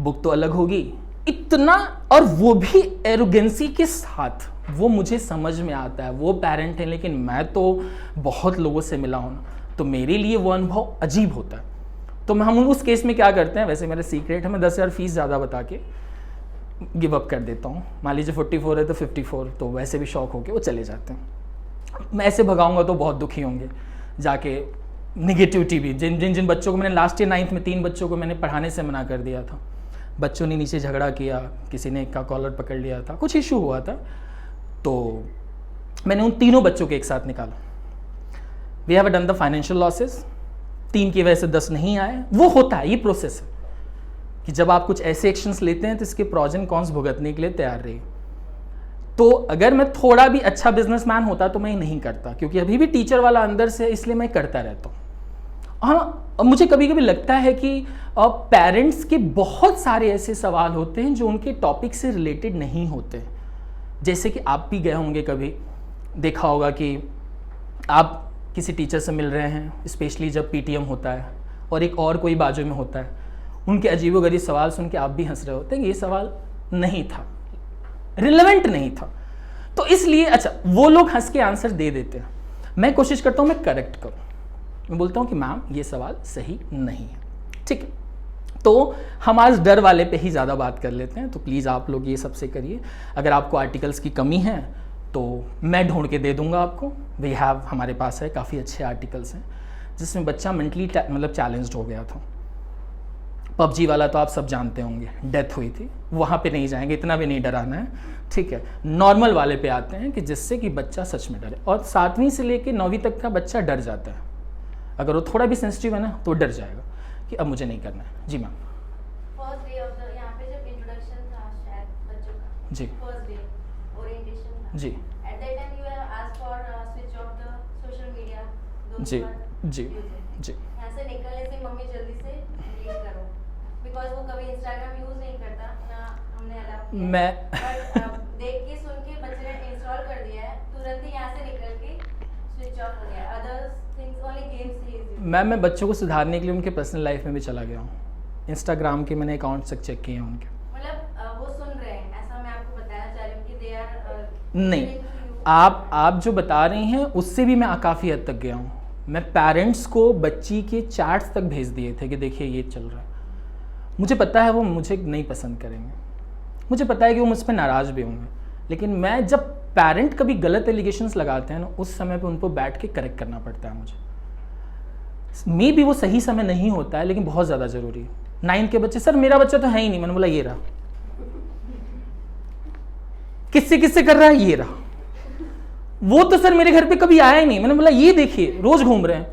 बुक तो अलग होगी, इतना, और वो भी एरोगेंसी के साथ। वो मुझे समझ में आता है, वो पेरेंट है, लेकिन मैं तो बहुत लोगों से मिला हूँ, तो मेरे लिए वो अनुभव अजीब होता है। तो हम उस केस में क्या करते हैं, वैसे मेरा सीक्रेट है, मैं 10,000 फीस ज़्यादा बता के गिव अप कर देता हूँ। मान लीजिए 44 है तो 54, तो वैसे भी शौक होके वो चले जाते हैं। मैं ऐसे भगाऊंगा तो बहुत दुखी होंगे जाके। निगेटिविटी भी, जिन बच्चों को मैंने लास्ट ईयर 9th में 3 बच्चों को मैंने पढ़ाने से मना कर दिया था, बच्चों ने नीचे झगड़ा किया, किसी ने एक का कॉलर पकड़ लिया था, कुछ इशू हुआ था, तो मैंने उन तीनों बच्चों को एक साथ निकाला। We have done the financial losses, 3 की वजह से 10 नहीं आए। वो होता है, ये प्रोसेस है कि जब आप कुछ ऐसे एक्शंस लेते हैं तो इसके प्रॉज एंड कॉन्स भुगतने के लिए तैयार रहिए। तो अगर मैं थोड़ा भी अच्छा बिजनेसमैन होता तो मैं ये नहीं करता, क्योंकि अभी भी टीचर वाला अंदर से, इसलिए मैं करता रहता हूँ। हाँ, मुझे कभी कभी लगता है कि पेरेंट्स के बहुत सारे ऐसे सवाल होते हैं जो उनके टॉपिक से रिलेटेड नहीं होते। जैसे कि आप भी गए होंगे, कभी देखा होगा कि आप किसी टीचर से मिल रहे हैं, स्पेशली जब PTM होता है और एक और कोई बाजू में होता है, उनके अजीबोगरीब सवाल सुन के आप भी हंस रहे होते हैं, ये सवाल नहीं था, रिलेवेंट नहीं था। तो इसलिए अच्छा, वो लोग हंस के आंसर दे देते हैं, मैं कोशिश करता हूँ मैं करेक्ट करूँ। मैं बोलता हूँ कि मैम ये सवाल सही नहीं है, ठीक है। तो हम आज डर वाले पे ही ज़्यादा बात कर लेते हैं, तो प्लीज़ आप लोग ये सबसे करिए। अगर आपको आर्टिकल्स की कमी है तो मैं ढूंढ के दे दूंगा आपको। वी हैव, हमारे पास है, काफ़ी अच्छे आर्टिकल्स हैं जिसमें बच्चा मेंटली मतलब चैलेंज्ड हो गया था। PUBG वाला तो आप सब जानते होंगे, डेथ हुई थी, वहाँ पे नहीं जाएंगे, इतना भी नहीं डराना है, ठीक है। नॉर्मल वाले पे आते हैं कि जिससे कि बच्चा सच में डरे, और 7वीं से लेके 9वीं तक का बच्चा डर जाता है। अगर वो थोड़ा भी सेंसिटिव है ना तो डर जाएगा कि अब मुझे नहीं करना है। जी ma'am. First day of the, यहाँ पे जब इंट्रोडक्शन था शायद बच्चों का, जी फर्स्ट डे ओरिएंटेशन था, जी, at that time you have asked for switch off the social media. जी जी जी। यहाँ से निकलने से मम्मी जल्दी से डिलीट करो, बिकॉज वो कभी इंस्टाग्राम यूज नहीं करता ना, हमने अलाउ किया। मैं बट देख के सुन के बच्चे ने स्विच ऑफ हो गया, अदर थिंग्स ओनली गेम्स ही मैम मैं बच्चों को सुधारने के लिए उनके पर्सनल लाइफ में भी चला गया हूँ। इंस्टाग्राम के मैंने अकाउंट्स तक चेक किए हैं उनके। मतलब वो सुन रहे हैं, ऐसा मैं आपको बताना चाह रही हूँ कि दे आर नहीं, आप जो बता रही हैं उससे भी मैं काफ़ी हद तक गया हूँ। मैं पेरेंट्स को बच्ची के चैट्स तक भेज दिए थे कि देखिए ये चल रहा है। मुझे पता है वो मुझे नहीं पसंद करेंगे, मुझे पता है कि वो मुझ पर नाराज़ भी होंगे, लेकिन मैं जब पेरेंट कभी गलत एलिगेशंस लगाते हैं ना, उस समय पे उनको बैठ के करेक्ट करना पड़ता है मुझे। मे भी वो सही समय नहीं होता है, लेकिन बहुत ज़्यादा ज़रूरी है। 9 के बच्चे, सर मेरा बच्चा तो है ही नहीं। मैंने बोला ये रहा। किससे किससे कर रहा है? ये रहा। वो तो सर मेरे घर पे कभी आया ही नहीं। मैंने बोला ये देखिए रोज घूम रहे हैं।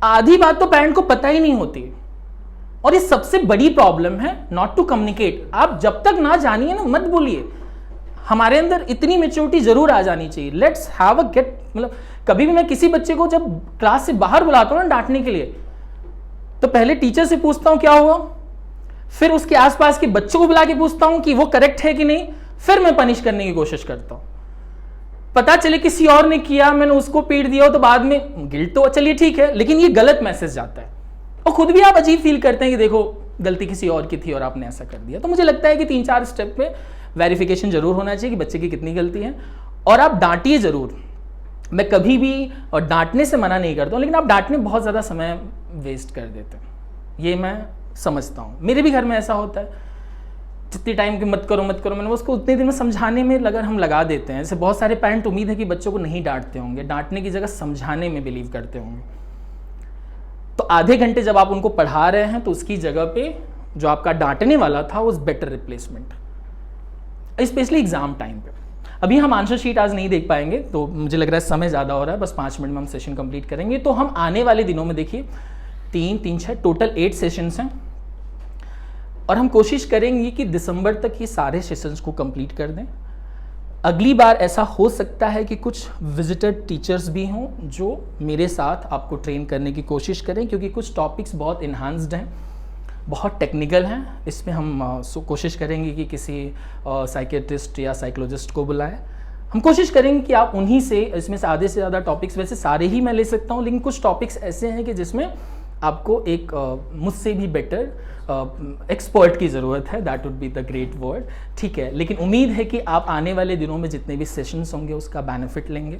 आधी बात तो पेरेंट को पता ही नहीं होती, और ये सबसे बड़ी प्रॉब्लम है, नॉट टू कम्युनिकेट। आप जब तक ना जानिए ना मत बोलिए। हमारे अंदर इतनी मेच्योरिटी जरूर आ जानी चाहिए। लेट्स हैव अ गेट, मतलब कभी भी मैं किसी बच्चे को जब क्लास से बाहर बुलाता हूँ ना डांटने के लिए, तो पहले टीचर से पूछता हूँ क्या हुआ, फिर उसके आसपास के बच्चों को बुला के पूछता हूँ कि वो करेक्ट है कि नहीं, फिर मैं पनिश करने की कोशिश करता हूँ। पता चले किसी और ने किया, मैंने उसको पीट दिया तो बाद में गिल्ट तो चलिए ठीक है, लेकिन ये गलत मैसेज जाता है और खुद भी आप अजीब फील करते हैं कि देखो गलती किसी और की थी और आपने ऐसा कर दिया। तो मुझे लगता है कि 3-4 स्टेप पे वेरिफिकेशन जरूर होना चाहिए कि बच्चे की कितनी गलती है, और आप डांटिए जरूर। मैं कभी भी और डांटने से मना नहीं करता हूँ, लेकिन आप डांटने बहुत ज़्यादा समय वेस्ट कर देते हैं, ये मैं समझता हूँ। मेरे भी घर में ऐसा होता है, जितनी टाइम की मत करो मैंने उसको उतने दिन में समझाने में अगर हम लगा देते हैं। जैसे बहुत सारे पेरेंट उम्मीद है कि बच्चों को नहीं डांटते होंगे, डांटने की जगह समझाने में बिलीव करते होंगे। तो आधे घंटे जब आप उनको पढ़ा रहे हैं तो उसकी जगह पे जो आपका डांटने वाला था वो better replacement, specially exam time पे। अभी हम आंसर शीट आज नहीं देख पाएंगे, तो मुझे लग रहा है समय ज़्यादा हो रहा है, बस 5 मिनट में हम सेशन कंप्लीट करेंगे। तो हम आने वाले दिनों में देखिए 3-6 टोटल 8 सेशंस हैं, और हम कोशिश करेंगे कि दिसंबर तक ये सारे सेशंस को कंप्लीट कर दें। अगली बार ऐसा हो सकता है कि कुछ विजिटर टीचर्स भी हों जो मेरे साथ आपको ट्रेन करने की कोशिश करें, क्योंकि कुछ टॉपिक्स बहुत इन्हांस्ड हैं, बहुत टेक्निकल हैं। इसमें हम कोशिश करेंगे कि किसी साइकेट्रिस्ट या साइकोलॉजिस्ट को बुलाएं। हम कोशिश करेंगे कि आप उन्हीं से, इसमें से आधे से ज़्यादा टॉपिक्स वैसे सारे ही मैं ले सकता हूँ, लेकिन कुछ टॉपिक्स ऐसे हैं कि जिसमें आपको एक मुझसे भी बेटर एक्सपर्ट की ज़रूरत है। That would be the great word, ठीक है। लेकिन उम्मीद है कि आप आने वाले दिनों में जितने भी सेशंस होंगे उसका बेनिफिट लेंगे,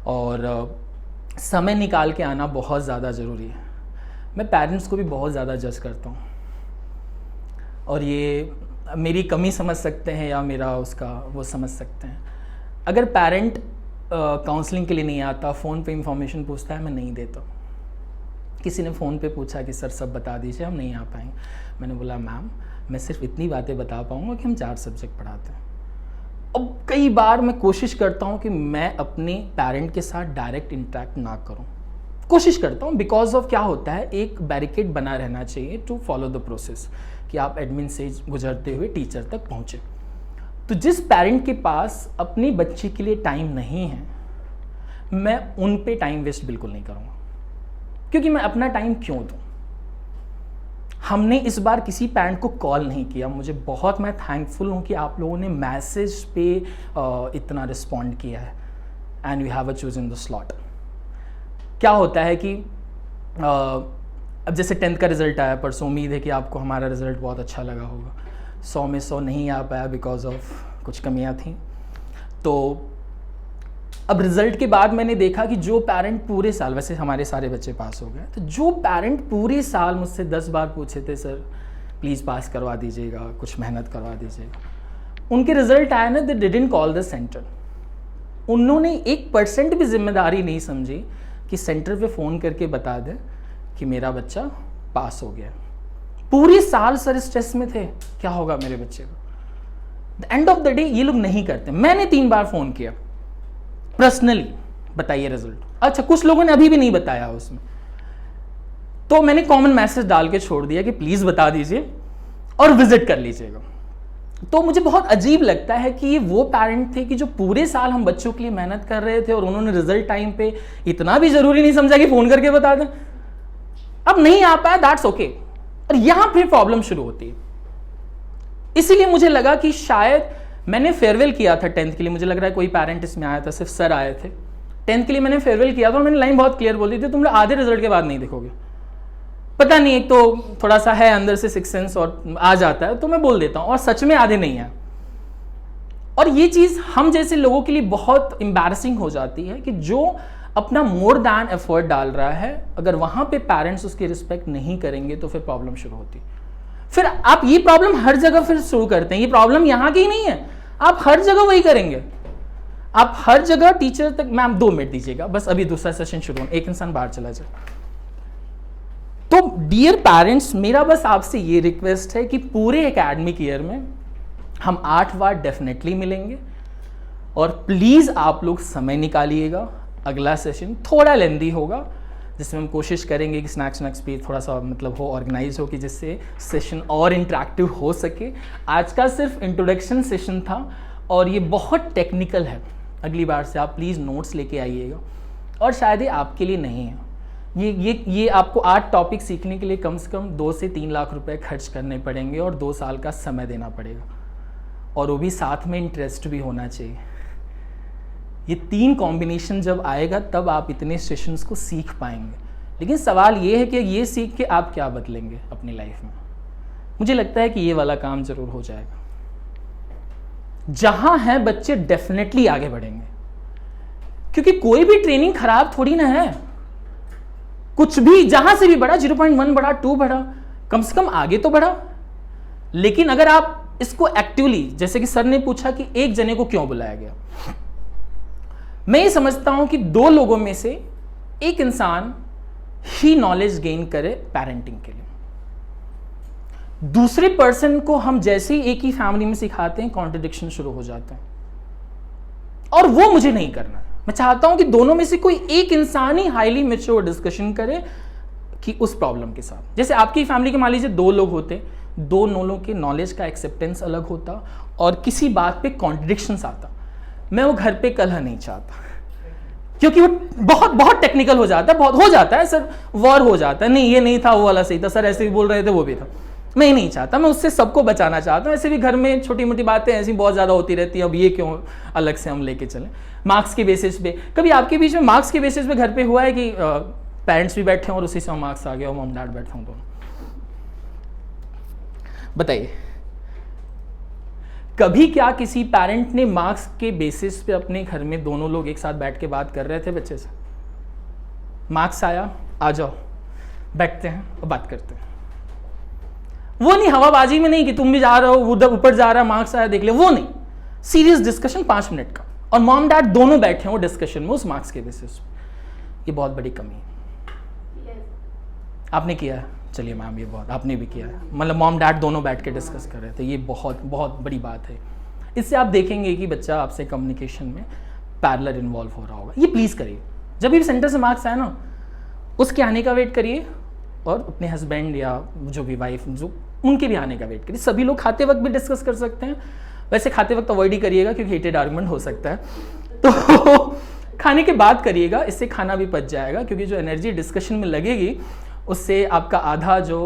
और समय निकाल के आना बहुत ज़्यादा ज़रूरी है। मैं पेरेंट्स को भी बहुत ज़्यादा जज करता हूँ, और ये मेरी कमी समझ सकते हैं या मेरा उसका वो समझ सकते हैं। अगर पेरेंट काउंसलिंग के लिए नहीं आता, फ़ोन पे इंफॉर्मेशन पूछता है, मैं नहीं देता। किसी ने फ़ोन पे पूछा कि सर सब बता दीजिए, हम नहीं आ पाएंगे। मैंने बोला मैम मैं सिर्फ इतनी बातें बता पाऊँगा कि हम 4 सब्जेक्ट पढ़ाते हैं। अब कई बार मैं कोशिश करता हूँ कि मैं अपने पेरेंट के साथ डायरेक्ट इंटरेक्ट ना करूँ, कोशिश करता हूँ, बिकॉज ऑफ क्या होता है, एक बैरिकेड बना रहना चाहिए टू फॉलो द प्रोसेस, कि आप एडमिन से गुजरते हुए टीचर तक पहुँचे। तो जिस पेरेंट के पास अपने बच्चे के लिए टाइम नहीं है, मैं उन पे टाइम वेस्ट बिल्कुल नहीं करूँगा, क्योंकि मैं अपना टाइम क्यों दूँ। हमने इस बार किसी पेरेंट को कॉल नहीं किया, मैं थैंकफुल हूँ कि आप लोगों ने मैसेज पे इतना रिस्पॉन्ड किया है, and we have a chosen the slot. क्या होता है कि अब जैसे 10th का रिजल्ट आया परसों, उम्मीद है कि आपको हमारा रिजल्ट बहुत अच्छा लगा होगा। 100 में 100 नहीं आ पाया बिकॉज ऑफ कुछ कमियां थी। तो अब रिजल्ट के बाद मैंने देखा कि जो पेरेंट पूरे साल, वैसे हमारे सारे बच्चे पास हो गए, तो जो पेरेंट पूरे साल मुझसे 10 बार पूछे थे सर प्लीज़ पास करवा दीजिएगा, कुछ मेहनत करवा दीजिएगा, उनके रिजल्ट आया ना, they didn't call the centre. उन्होंने 1% भी जिम्मेदारी नहीं समझी कि सेंटर पे फ़ोन करके बता दें कि मेरा बच्चा पास हो गया। पूरे साल सर स्ट्रेस में थे, क्या होगा मेरे बच्चे को। The end of the day ये लोग नहीं करते। मैंने 3 बार फ़ोन किया पर्सनली, बताइए रिजल्ट। अच्छा, कुछ लोगों ने अभी भी नहीं बताया उसमें, तो मैंने कॉमन मैसेज डाल के छोड़ दिया कि प्लीज़ बता दीजिए और विजिट कर लीजिएगा। तो मुझे बहुत अजीब लगता है कि ये वो पेरेंट थे कि जो पूरे साल हम बच्चों के लिए मेहनत कर रहे थे, और उन्होंने रिजल्ट टाइम पे इतना भी जरूरी नहीं समझा कि फ़ोन करके बता दें। अब नहीं आ पाया, दैट्स ओके। और यहां फिर प्रॉब्लम शुरू होती है। इसीलिए मुझे लगा कि शायद मैंने फेयरवेल किया था 10th के लिए, मुझे लग रहा है कोई पेरेंट इसमें आया था, सिर्फ सर आए थे। 10th के लिए मैंने फेयरवेल किया था और मैंने लाइन बहुत क्लियर बोल दी थी, तुम लोग आधे रिजल्ट के बाद नहीं देखोगे। पता नहीं, एक तो थोड़ा सा है अंदर से सिक्स सेंस और आ जाता है, तो मैं बोल देता हूँ, और सच में आधे नहीं है। और ये चीज़ हम जैसे लोगों के लिए बहुत एम्बैरसिंग हो जाती है कि जो अपना मोर दैन एफर्ट डाल रहा है, अगर वहाँ पे पेरेंट्स उसकी रिस्पेक्ट नहीं करेंगे तो फिर प्रॉब्लम शुरू होती है। फिर आप ये प्रॉब्लम हर जगह फिर शुरू करते हैं, ये प्रॉब्लम यहाँ की ही नहीं है, आप हर जगह वही करेंगे। आप हर जगह टीचर तक, मैम 2 मिनट दीजिएगा बस, अभी दूसरा सेशन शुरू हो, एक इंसान बाहर चला जाए। तो डियर पेरेंट्स, मेरा बस आपसे ये रिक्वेस्ट है कि पूरे एकेडमिक ईयर में हम 8 बार डेफिनेटली मिलेंगे, और प्लीज़ आप लोग समय निकालिएगा। अगला सेशन थोड़ा लेंदी होगा, जिसमें हम कोशिश करेंगे कि स्नैक्स भी थोड़ा सा मतलब हो, ऑर्गेनाइज हो, कि जिससे सेशन और इंटरेक्टिव हो सके। आज का सिर्फ इंट्रोडक्शन सेशन था और ये बहुत टेक्निकल है। अगली बार से आप प्लीज़ नोट्स लेके आइएगा, और शायद ये आपके लिए नहीं है। ये आपको 8 टॉपिक सीखने के लिए कम से कम 2 से 3 लाख रुपए खर्च करने पड़ेंगे और 2 साल का समय देना पड़ेगा, और वो भी साथ में इंटरेस्ट भी होना चाहिए। ये 3 कॉम्बिनेशन जब आएगा तब आप इतने सेशंस को सीख पाएंगे। लेकिन सवाल ये है कि ये सीख के आप क्या बदलेंगे अपनी लाइफ में। मुझे लगता है कि ये वाला काम जरूर हो जाएगा। जहां हैं बच्चे डेफिनेटली आगे बढ़ेंगे, क्योंकि कोई भी ट्रेनिंग खराब थोड़ी ना है। कुछ भी जहां से भी बढ़ा, 0.1 बढ़ा, 2 बढ़ा, कम से कम आगे तो बढ़ा। लेकिन अगर आप इसको एक्टिवली, जैसे कि सर ने पूछा कि एक जने को क्यों बुलाया गया, मैं ये समझता हूं कि 2 लोगों में से एक इंसान ही नॉलेज गेन करे पेरेंटिंग के लिए। दूसरे पर्सन को हम जैसे ही एक ही फैमिली में सिखाते हैं, कॉन्ट्रडिक्शन शुरू हो जाते हैं, और वो मुझे नहीं करना है। मैं चाहता हूं कि दोनों में से कोई एक इंसान ही हाईली मैच्योर डिस्कशन करे कि उस प्रॉब्लम के साथ। जैसे आपकी फैमिली के मान लीजिए 2 लोग होते, 2 लोगों के नॉलेज का एक्सेप्टेंस अलग होता और किसी बात पे कॉन्ट्रडिक्शंस आता। मैं वो घर पे कलह नहीं चाहता, क्योंकि वो बहुत बहुत टेक्निकल हो जाता है, बहुत हो जाता है सर, वॉर हो जाता है, नहीं ये नहीं था वो वाला सही था, सर ऐसे भी बोल रहे थे वो भी था। मैं नहीं चाहता, मैं उससे सबको बचाना चाहता हूँ। ऐसे भी घर में छोटी मोटी बातें ऐसी बहुत ज़्यादा होती रहती हैं, अब ये क्यों अलग से हम लेके चलें। मार्क्स के बेसिस पे, कभी आपके बीच में मार्क्स के बेसिस पे घर पे हुआ है कि पेरेंट्स भी बैठे हों और उसी से मार्क्स आ गया हो, मॉम डैड बैठे हों दोनों? बताइए, कभी क्या किसी पेरेंट ने मार्क्स के बेसिस पे अपने घर में दोनों लोग एक साथ बैठ के बात कर रहे थे बच्चे से? मार्क्स आया, आ जाओ, बैठते हैं और बात करते हैं। वो नहीं हवाबाजी में नहीं कि तुम भी जा रहे हो उधर, ऊपर जा रहा है, मार्क्स आया देख ले, वो नहीं। सीरियस डिस्कशन 5 मिनट का, और मॉम डैड दोनों बैठे हैं वो डिस्कशन में उस मार्क्स के बेसिस पे। ये बहुत बड़ी कमी है। आपने किया है? चलिए मैम, ये बहुत आपने भी किया है, मतलब मॉम डैड दोनों बैठ के डिस्कस कर रहे थे। ये बहुत बहुत बड़ी बात है। इससे आप देखेंगे कि बच्चा आपसे कम्युनिकेशन में पैरेलल इन्वॉल्व हो रहा होगा। ये प्लीज़ करिए, जब भी सेंटर से मार्क्स आए ना, उसके आने का वेट करिए, और अपने हस्बैंड या जो भी वाइफ जो उनके भी आने का वेट करिए। सभी लोग खाते वक्त भी डिस्कस कर सकते हैं, वैसे खाते वक्त अवॉइड ही करिएगा क्योंकि हीटेड आर्गुमेंट हो सकता है, तो खाने के बाद करिएगा, इससे खाना भी पच जाएगा। क्योंकि जो एनर्जी डिस्कशन में लगेगी उससे आपका आधा जो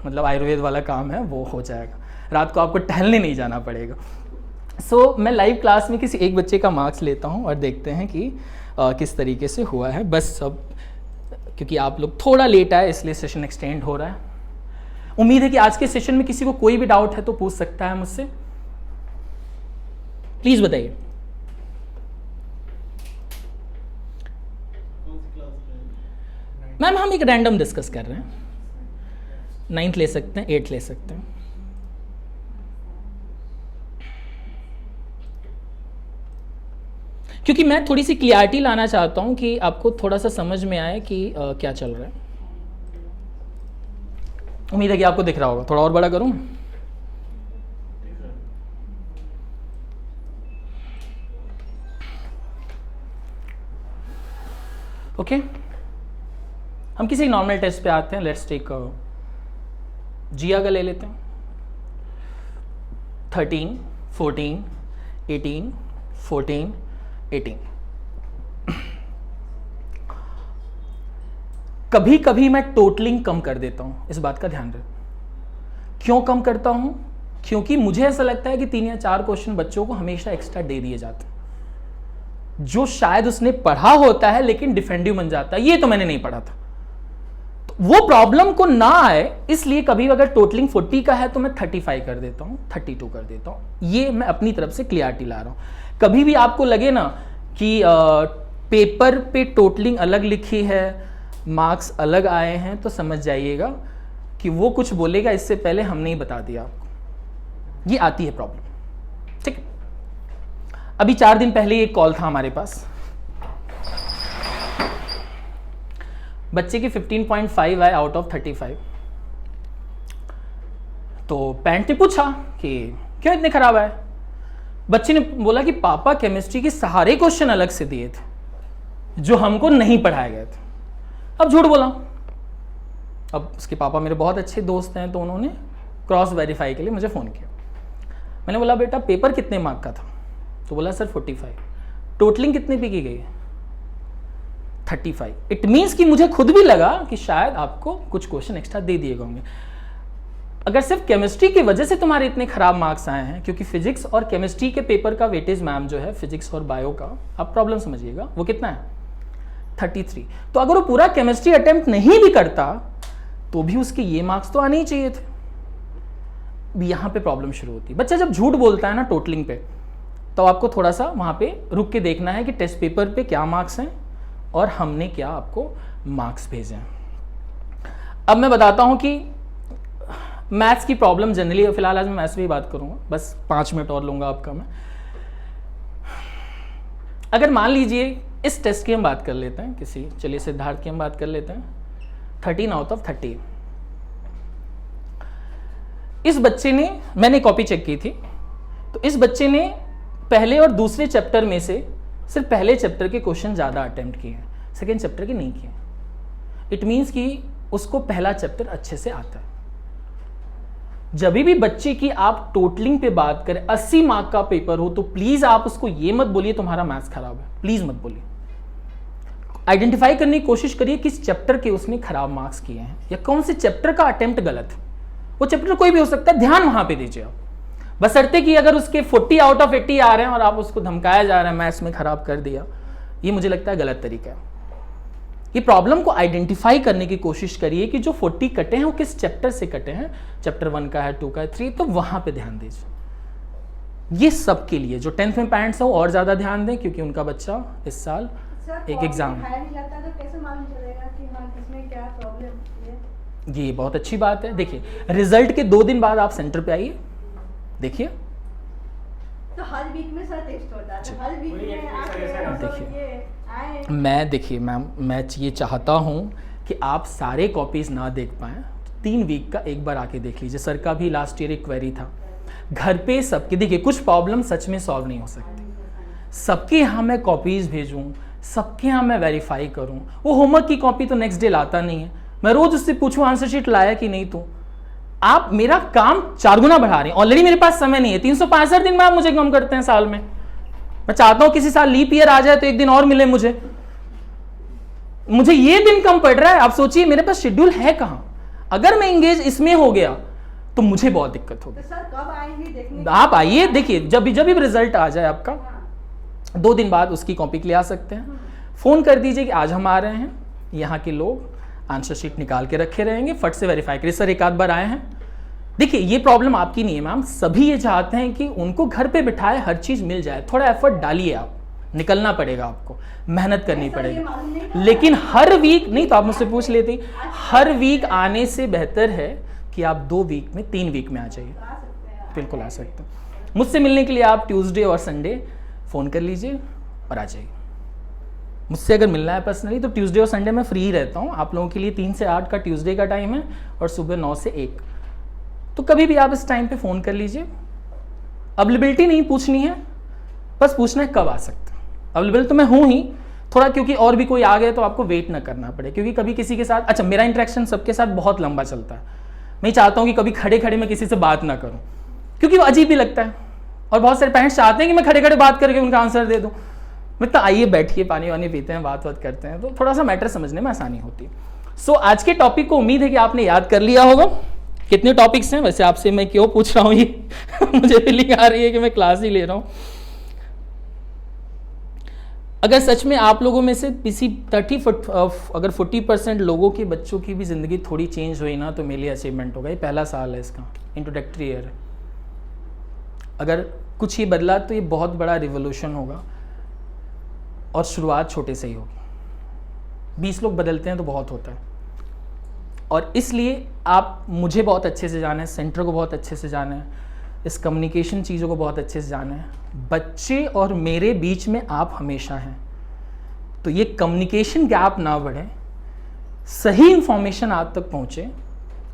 मतलब आयुर्वेद वाला काम है वो हो जाएगा, रात को आपको टहलने नहीं जाना पड़ेगा। सो मैं लाइव क्लास में किसी एक बच्चे का मार्क्स लेता हूँ और देखते हैं कि किस तरीके से हुआ है। बस सब क्योंकि आप लोग थोड़ा लेट आए इसलिए सेशन एक्सटेंड हो रहा है। उम्मीद है कि आज के सेशन में किसी को कोई भी डाउट है तो पूछ सकता है मुझसे, प्लीज बताइए। मैम हम एक रैंडम डिस्कस कर रहे हैं, 9th ले सकते हैं, 8th ले सकते हैं। क्योंकि मैं थोड़ी सी क्लियरिटी लाना चाहता हूं कि आपको थोड़ा सा समझ में आए कि क्या चल रहा है। उम्मीद है कि आपको दिख रहा होगा। थोड़ा और बड़ा करूं? ओके, हम किसी नॉर्मल टेस्ट पे आते हैं। लेट्स टेक जिया का ले लेते हैं। 13, 14, 18, 14, 18। कभी कभी मैं टोटलिंग कम कर देता हूं, इस बात का ध्यान रखें। क्यों कम करता हूं? क्योंकि मुझे ऐसा लगता है कि 3 या 4 क्वेश्चन बच्चों को हमेशा एक्स्ट्रा दे दिए जाते हैं। जो शायद उसने पढ़ा होता है लेकिन डिफेंडिव बन जाता है, ये तो मैंने नहीं पढ़ा था। तो वो प्रॉब्लम को ना आए इसलिए कभी अगर टोटलिंग 40 का है तो मैं 35 कर देता हूं, 32 कर देता हूं। ये मैं अपनी तरफ से क्लियरिटी ला रहा हूं। कभी भी आपको लगे ना कि पेपर पे टोटलिंग अलग लिखी है, मार्क्स अलग आए हैं, तो समझ जाइएगा कि वो कुछ बोलेगा इससे पहले हमने ही बता दिया आपको। ये आती है प्रॉब्लम, ठीक है। अभी 4 दिन पहले एक कॉल था हमारे पास, बच्चे की 15.5 आए आउट ऑफ 35। तो पेरेंट ने पूछा कि क्यों इतने खराब आए। बच्चे ने बोला कि पापा केमिस्ट्री के सारे क्वेश्चन अलग से दिए थे जो हमको नहीं पढ़ाए गए थे। अब झूठ बोला। अब उसके पापा मेरे बहुत अच्छे दोस्त हैं, तो उन्होंने क्रॉस वेरीफाई के लिए मुझे फ़ोन किया। मैंने बोला बेटा पेपर कितने मार्क का था? तो बोला सर 45। टोटलिंग कितने पे की गई? 35। इट मीन्स कि मुझे खुद भी लगा कि शायद आपको कुछ क्वेश्चन एक्स्ट्रा दे दिए होंगे। अगर सिर्फ केमिस्ट्री की वजह से तुम्हारे इतने खराब मार्क्स आए हैं, क्योंकि फिजिक्स और केमिस्ट्री के पेपर का वेटेज मैम जो है फिजिक्स और बायो का, आप प्रॉब्लम समझिएगा, वो कितना है? 33। तो अगर वो पूरा केमिस्ट्री अटेम्प्ट नहीं भी करता तो भी उसके ये मार्क्स तो आने ही चाहिए थे। यहां पे प्रॉब्लम शुरू होती है। बच्चा जब झूठ बोलता है ना टोटलिंग पे, तो आपको थोड़ा सा वहां पे रुक के देखना है कि टेस्ट पेपर पे क्या मार्क्स हैं और हमने क्या आपको मार्क्स भेजे हैं। अब मैं बताता हूं कि मैथ्स की प्रॉब्लम जनरली, फिलहाल आज मैं मैथ्स पे ही बात करूंगा, बस 5 मिनट और लूंगा आपका मैं। अगर मान लीजिए इस टेस्ट की हम बात कर लेते हैं, किसी, चलिए सिद्धार्थ की हम बात कर लेते हैं, 13 आउट ऑफ 30। इस बच्चे ने, मैंने कॉपी चेक की थी, तो इस बच्चे ने पहले और दूसरे चैप्टर में से सिर्फ पहले चैप्टर के क्वेश्चन ज़्यादा अटेम्प्ट किए हैं, सेकेंड चैप्टर के नहीं किए। इट मीन्स कि उसको पहला चैप्टर अच्छे से आता है। जब भी बच्चे की आप टोटलिंग पे बात करें, 80 मार्क का पेपर हो, तो प्लीज आप उसको ये मत बोलिए तुम्हारा मैथ्स खराब है, प्लीज मत बोलिए। आइडेंटिफाई करने की कोशिश करिए किस चैप्टर के उसने खराब मार्क्स किए हैं या कौन से चैप्टर का अटेम्प्ट गलत है। वो चैप्टर कोई भी हो सकता है, ध्यान वहां पे दीजिए आप। बशर्ते कि अगर उसके 40 आउट ऑफ 80 आ रहे हैं और आप उसको धमकाया जा रहा है मैथ्स में खराब कर दिया, ये मुझे लगता है गलत तरीका है। ये प्रॉब्लम को आइडेंटिफाई करने की कोशिश करिए कि जो 40 कटे हैं वो किस चैप्टर से कटे हैं, चैप्टर 1 का है, 2 का है, 3, तो वहां पे ध्यान दीजिए। ये सबके लिए जो 10th में पेरेंट्स है वो और ज्यादा ध्यान दें, क्योंकि उनका बच्चा इस साल एक एग्जाम, ये बहुत अच्छी बात है। देखिए रिजल्ट के 2 दिन बाद आप सेंटर पे आइए, देखिए तो हर वीक में सर टेस्ट होता है, तो हर वीक में देखिए मैम, मैं ये चाहता हूं कि आप सारे कॉपीज ना देख पाएं, 3 वीक का एक बार आके देख लीजिए। सर का भी लास्ट ईयर एक क्वेरी था घर पे सबके। देखिए कुछ प्रॉब्लम सच में सॉल्व नहीं हो सकती, सबके यहाँ मैं कॉपीज भेजूं, सबके यहाँ मैं वेरीफाई करूं। वो होमवर्क की कॉपी तो नेक्स्ट डे लाता नहीं है, मैं रोज उससे पूछूं आंसर शीट लाया कि नहीं। तो आप मेरा काम 4 गुना बढ़ा रहे हैं। ऑलरेडी मेरे पास समय नहीं है, 365 दिन में आप मुझे कम करते हैं साल में। मैं चाहता हूं किसी साल लीप ईयर आ जाए तो एक दिन और मिले मुझे ये दिन कम पड़ रहा है। आप सोचिए मेरे पास शेड्यूल है कहां। अगर मैं इंगेज इसमें हो गया तो मुझे बहुत दिक्कत होगी। तो सर कब आएंगे देखने? आप आइए, देखिए जब भी रिजल्ट आ जाए आपका, 2 दिन बाद उसकी कॉपी के लिए आ सकते हैं। फोन कर दीजिए कि आज हम आ रहे हैं, यहाँ के लोग आंसर शीट निकाल के रखे रहेंगे, फट से वेरीफाई करिए। सर एक आध बार आए हैं। देखिए ये प्रॉब्लम आपकी नहीं है मैम, सभी ये चाहते हैं कि उनको घर पे बिठाए हर चीज मिल जाए। थोड़ा एफर्ट डालिए, आप निकलना पड़ेगा, आपको मेहनत करनी पड़ेगी। लेकिन हर वीक नहीं, तो आप मुझसे पूछ लेते, हर वीक आने से बेहतर है कि आप 2 वीक में 3 वीक में आ जाइए। बिल्कुल आ सकते हैं। मुझसे मिलने के लिए आप ट्यूसडे और संडे फोन कर लीजिए और आ जाइए। मुझसे अगर मिलना है पर्सनली तो ट्यूसडे और संडे में फ्री रहता हूँ। आप लोगों के लिए 3 से 8 का ट्यूसडे का टाइम है और सुबह 9 से 1, तो कभी भी आप इस टाइम पे फ़ोन कर लीजिए। अवेलेबिलिटी नहीं पूछनी है, बस पूछना है कब आ सकते हैं। अवेलेबल तो मैं हूँ ही, थोड़ा क्योंकि और भी कोई आ गए तो आपको वेट ना करना पड़े, क्योंकि कभी किसी के साथ, अच्छा मेरा इंटरेक्शन सबके साथ बहुत लंबा चलता है। मैं चाहता हूँ कि कभी खड़े खड़े मैं किसी से बात ना करूँ, क्योंकि वो अजीब भी लगता है। और बहुत सारे पेरेंट्स चाहते हैं कि मैं खड़े खड़े बात करके उनका आंसर दे दूँ। मतलब आइए बैठिए, पानी वानी पीते हैं, बात करते हैं, तो थोड़ा सा मैटर समझने में आसानी होती है। सो आज के टॉपिक को उम्मीद है कि आपने याद कर लिया होगा। कितने टॉपिक्स हैं वैसे, आपसे मैं क्यों पूछ रहा हूँ ये मुझे फीलिंग आ रही है कि मैं क्लास ही ले रहा हूँ। अगर सच में आप लोगों में से किसी 40 अगर 40% लोगों के बच्चों की भी ज़िंदगी थोड़ी चेंज हुई ना, तो मेरे लिए अचीवमेंट होगा। ये पहला साल है इसका, इंट्रोडक्टरी ईयर है। अगर कुछ ही बदला तो ये बहुत बड़ा रिवोल्यूशन होगा, और शुरुआत छोटे से ही होगी। 20 लोग बदलते हैं तो बहुत होता है, और इसलिए आप मुझे बहुत अच्छे से जाना है, सेंटर को बहुत अच्छे से जाना है, इस कम्युनिकेशन चीज़ों को बहुत अच्छे से जाना है। बच्चे और मेरे बीच में आप हमेशा हैं, तो ये कम्युनिकेशन गैप ना बढ़े, सही इंफॉर्मेशन आप तक पहुंचे,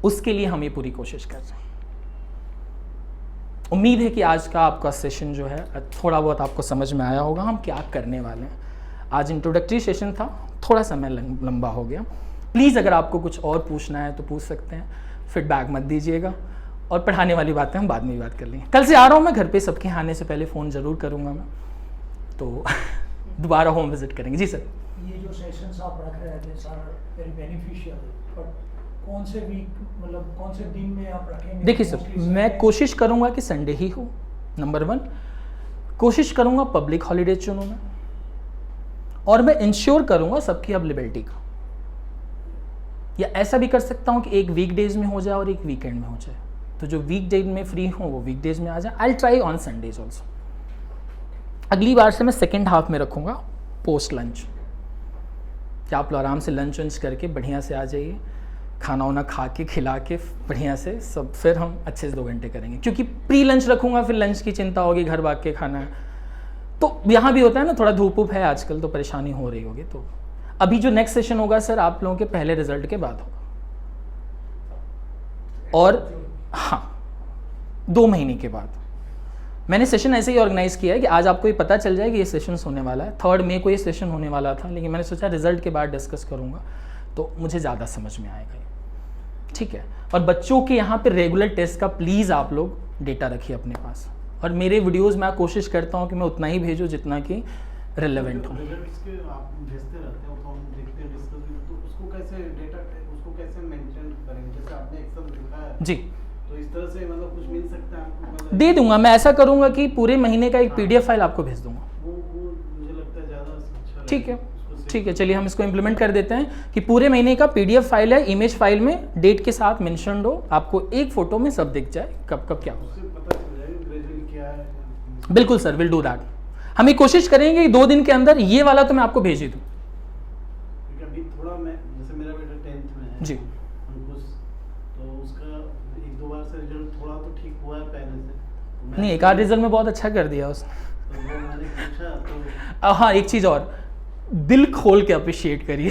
उसके लिए हम ये पूरी कोशिश कर रहे हैं। उम्मीद है कि आज का आपका सेशन जो है थोड़ा बहुत आपको समझ में आया होगा हम क्या करने वाले हैं। आज इंट्रोडक्टरी सेशन था, थोड़ा समय लंबा हो गया। प्लीज़ अगर आपको कुछ और पूछना है तो पूछ सकते हैं, फीडबैक मत दीजिएगा, और पढ़ाने वाली बातें हम बाद में भी बात कर लेंगे। कल से आ रहा हूँ मैं घर पे, सबके आने से पहले फ़ोन ज़रूर करूँगा मैं, तो दोबारा होम विजिट करेंगे। जी सर। ये जो सेशंस आप रख रहे थे सर, वेरी बेनिफिशियल, बट कौन से वीक, मतलब कौन से दिन में आप रखेंगे? देखिए सर, मैं कोशिश करूँगा कि संडे ही हो, नंबर 1। कोशिश करूँगा पब्लिक हॉलीडे चुनूँ मैं, और मैं इंश्योर करूँगा सबकी अवेलेबिलिटी का। या ऐसा भी कर सकता हूँ कि एक वीकडेज में हो जाए और एक वीकेंड में हो जाए, तो जो वीकडेज में फ्री हो वो वीकडेज में आ जाए। I will try on Sundays also. अगली बार से मैं सेकेंड हाफ में रखूँगा पोस्ट लंच, कि आप लोग आराम से लंच वंच करके बढ़िया से आ जाइए, खाना वाना खा के खिला के बढ़िया से सब, फिर हम अच्छे से 2 घंटे करेंगे। क्योंकि प्री लंच रखूँगा, फिर लंच की चिंता होगी, घर भाग के खाना है, तो यहाँ भी होता है ना, थोड़ा धूप वूप है आजकल, तो परेशानी हो रही होगी। तो अभी जो नेक्स्ट सेशन होगा सर, आप लोगों के पहले रिजल्ट के बाद होगा, और हाँ 2 महीने के बाद। मैंने सेशन ऐसे ही ऑर्गेनाइज किया है कि आज आपको ये पता चल जाए कि ये सेशन होने वाला है। 3 मई को ये सेशन होने वाला था, लेकिन मैंने सोचा रिजल्ट के बाद डिस्कस करूँगा, तो मुझे ज़्यादा समझ में आएगा, ठीक है। और बच्चों के यहाँ पे रेगुलर टेस्ट का प्लीज़ आप लोग डेटा रखिए अपने पास, और मेरे वीडियोज़ में कोशिश करता हूँ कि मैं उतना ही भेजूँ जितना कि रिलेवेंट हो। रिजल्ट्स के आप भेजते रहते हो, तो हम देखते हैं, डिस्कस भी, तो उसको कैसे डेटा, उसको कैसे मेंटेन करेंगे? जैसे आपने एक्सेल दिखाया है जी, तो इस तरह से मतलब कुछ मिल सकता है आपको? मतलब दे दूंगा मैं। ऐसा करूंगा कि पूरे महीने का एक PDF फाइल आपको भेज दूंगा। वो मुझे लगता है ज़्यादा अच्छा ठीक है, उसको ठीक है, चलिए हम इसको इम्प्लीमेंट कर देते हैं कि पूरे महीने का PDF फाइल है, इमेज फाइल में डेट के साथ मेंशन्ड हो, आपको एक फ़ोटो में सब दिख जाए कब कब क्या हो। उससे पता चल जाएगा ग्रेजुअली क्या है। बिल्कुल सर, विल डू दैट। हम ये कोशिश करेंगे कि 2 दिन के अंदर ये वाला तो मैं आपको भेज ही दूँ। क्योंकि अभी थोड़ा मैं, जैसे मेरा बेटा 10th में है जी, अंकुश, तो उसका 1-2 बार से रिजल्ट थोड़ा तो ठीक हुआ है पहले से, तो नहीं, एक आध रिजल्ट में बहुत अच्छा कर दिया उसने। तो वो मैंने पूछा तो हाँ, एक चीज़ और, दिल खोल के अप्रिशिएट करिए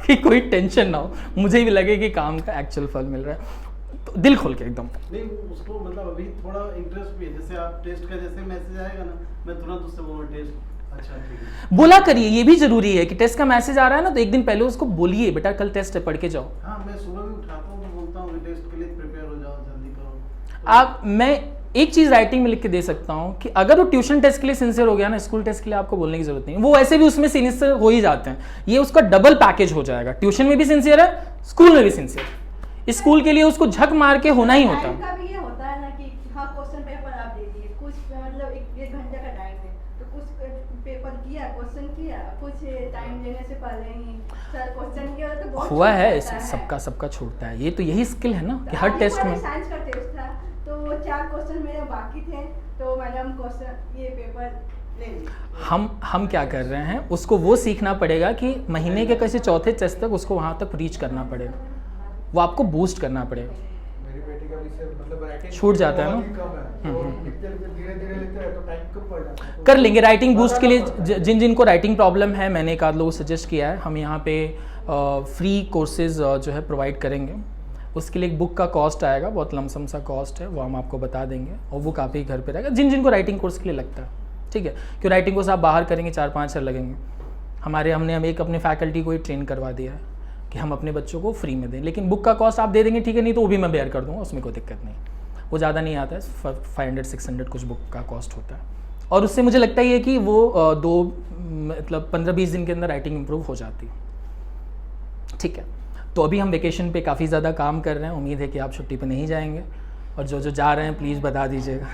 कि कोई टेंशन ना हो, मुझे भी लगे कि काम का एक्चुअल फल मिल रहा है, तो दिल खोल के एकदम। नहीं, उसको मतलब अभी थोड़ा इंटरेस्ट भी है। जैसे आप टेस्ट का जैसे मैसेज आएगा ना, मैं तुरंत उससे बोलूँगा टेस्ट अच्छा ठीक है, बोला करिए। ये भी जरूरी है कि टेस्ट का मैसेज आ रहा है ना, तो एक दिन पहले उसको बोलिए, बेटा कल टेस्ट है, पढ़ के जाओ। हाँ, मैं सुबह भी उठाता हूँ तो बोलता हूँ कि टेस्ट के लिए प्रिपेयर हो जाओ, जल्दी करो। आप, मैं एक चीज़ राइटिंग में लिख के दे सकता हूँ कि अगर वो ट्यूशन टेस्ट के लिए सिंसियर हो गया ना, स्कूल टेस्ट के लिए आपको बोलने की जरूरत नहीं, वो ऐसे भी उसमें सिंसियर हो ही जाते हैं। ये उसका डबल पैकेज हो जाएगा, ट्यूशन में भी सिंसियर है, स्कूल में भी सिंसियर है। स्कूल के लिए उसको झक मार के होना ही होता टाइम है। का भी ये होता है ना कि हाँ क्वेश्चन पेपर आप दे दिए, कुछ मतलब 1 घंटे का टाइम है, तो कुछ पेपर किया, क्वेश्चन किया, कुछ टाइम देने से पहले ही सर क्वेश्चन किया, तो बहुत हुआ छूट है, जाता सबका छूटता है। ये तो यही स्किल है ना कि हर टेस्ट में। साइंस का टेस्ट था, तो 4 क्वेश्चन मेरे बाकी थे, तो मैडम क्वेश्चन ये पेपर ले ली। हम क्या कर रहे हैं, उसको वो सीखना पड़ेगा कि महीने के कैसे चौथे टेस्ट तक उसको वहाँ तक रीच करना पड़ेगा, वो आपको बूस्ट करना पड़ेगा। मेरी बेटी का भी से मतलब राइटिंग छूट जाता है ना? बहुत ही कम है, तो धीरे-धीरे लेते हैं तो टाइम कम पड़ जाता है। तो कर लेंगे राइटिंग बूस्ट के लिए। जिन जिनको राइटिंग प्रॉब्लम है, मैंने एक आध लोगों को सजेस्ट किया है, हम यहाँ पे फ्री कोर्सेज जो है प्रोवाइड करेंगे। उसके लिए एक बुक का कॉस्ट आएगा, बहुत लमसम सा कॉस्ट है, वो हम आपको बता देंगे, और वो काफ़ी घर पे रहेगा जिन जिनको राइटिंग कोर्स के लिए लगता है। ठीक है, क्योंकि राइटिंग कोर्स आप बाहर करेंगे 4-5 हज़ार लगेंगे। हमने एक अपने फैकल्टी को ही ट्रेन करवा दिया है कि हम अपने बच्चों को फ्री में दें, लेकिन बुक का कॉस्ट आप दे देंगे, ठीक है, नहीं तो वो भी मैं बेयर कर दूँगा, उसमें कोई दिक्कत नहीं। वो ज़्यादा नहीं आता है, 500-600 कुछ बुक का कॉस्ट होता है, और उससे मुझे लगता ही है कि वो 15-20 दिन के अंदर राइटिंग इंप्रूव हो जाती है। ठीक है, तो अभी हम वेकेशन पे काफ़ी ज़्यादा काम कर रहे हैं, उम्मीद है कि आप छुट्टी पे नहीं जाएंगे, और जो जा रहे हैं प्लीज़ बता दीजिएगा।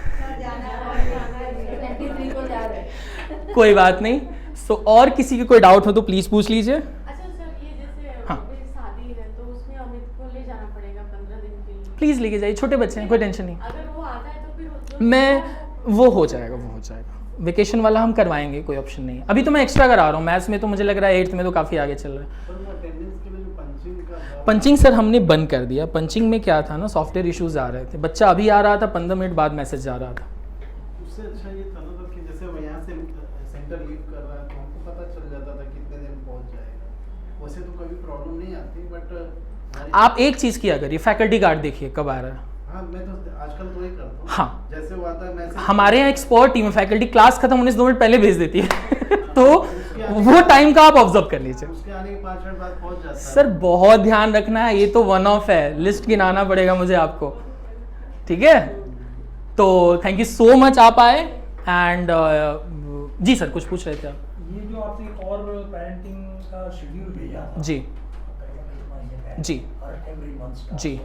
कोई बात नहीं, सो और किसी के कोई डाउट हो तो प्लीज़ पूछ लीजिए। अच्छा सर, ये जैसे हाँ। अभी शादी है तो उसमें अमित को ले जाना पड़ेगा 15 दिन के लिए। प्लीज़ लेके जाइए, छोटे बच्चे हैं, कोई टेंशन नहीं। अगर वो आता है तो फिर वो हो जाएगा, वो हो जाएगा। वेकेशन वाला हम करवाएंगे, कोई ऑप्शन नहीं है। अभी तो मैं एक्स्ट्रा करा रहा हूँ, मैथ्स में तो मुझे लग रहा है 8th में तो काफ़ी आगे चल रहा है। पर वो अटेंडेंस के लिए जो पंचिंग का पंचिंग सर हमने बंद कर दिया। पंचिंग में क्या था ना, सॉफ्टवेयर इश्यूज आ रहे थे, बच्चा अभी आ रहा था, 15 मिनट बाद मैसेज आ रहा था। उससे अच्छा ये था ना कि जैसे वो यहाँ से सेंटर लीव कर रहा है तो हमको पता चल जाता था कितने दिन पहुँच जाएगा। वैसे तो कभी प्रॉब्लम नहीं आती, बट आप एक चीज़ किया करिए, फैकल्टी कार्ड देखिए कब आ रहा है। हाँ, मैं तो आजकल तो वही करता हूँ। हाँ, जैसे वो आता है मैसेज, हमारे यहाँ एक्सपर्ट टीम है, फैकल्टी क्लास खत्म होने से 2 मिनट पहले भेज देती है तो वो टाइम का आप ऑब्जर्व कर लीजिए। उसके आने के 5 मिनट बाद पहुँच जाता है। सर बहुत ध्यान रखना है, ये तो वन ऑफ है, लिस्ट गिनाना पड़ेगा मुझे आपको, ठीक है। तो थैंक यू सो मच आप आए। एंड जी सर कुछ पूछ रहे थे आप? ये जो आपने और पेरेंटिंग का शेड्यूल भेजा था जी जी एवरी मंथ जी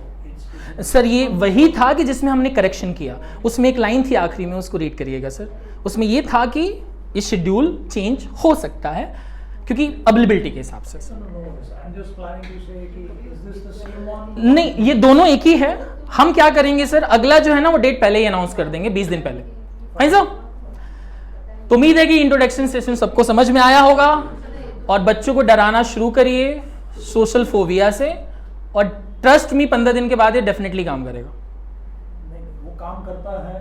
सर, ये वही था कि जिसमें हमने करेक्शन किया। उसमें एक लाइन थी आखिरी में, उसको रीड करिएगा सर। उसमें ये था कि ये शेड्यूल चेंज हो सकता है क्योंकि अवेलेबिलिटी के हिसाब से सर। नहीं, ये दोनों एक ही है। हम क्या करेंगे सर, अगला जो है ना वो डेट पहले ही अनाउंस कर देंगे, 20 दिन पहले। भाई साहब, तो उम्मीद है कि इंट्रोडक्शन सेशन सबको समझ में आया होगा और बच्चों को डराना शुरू करिए सोशल फोबिया से, और ट्रस्ट मी 15 दिन के बाद ये डेफिनेटली काम करेगा। नहीं, वो काम करता है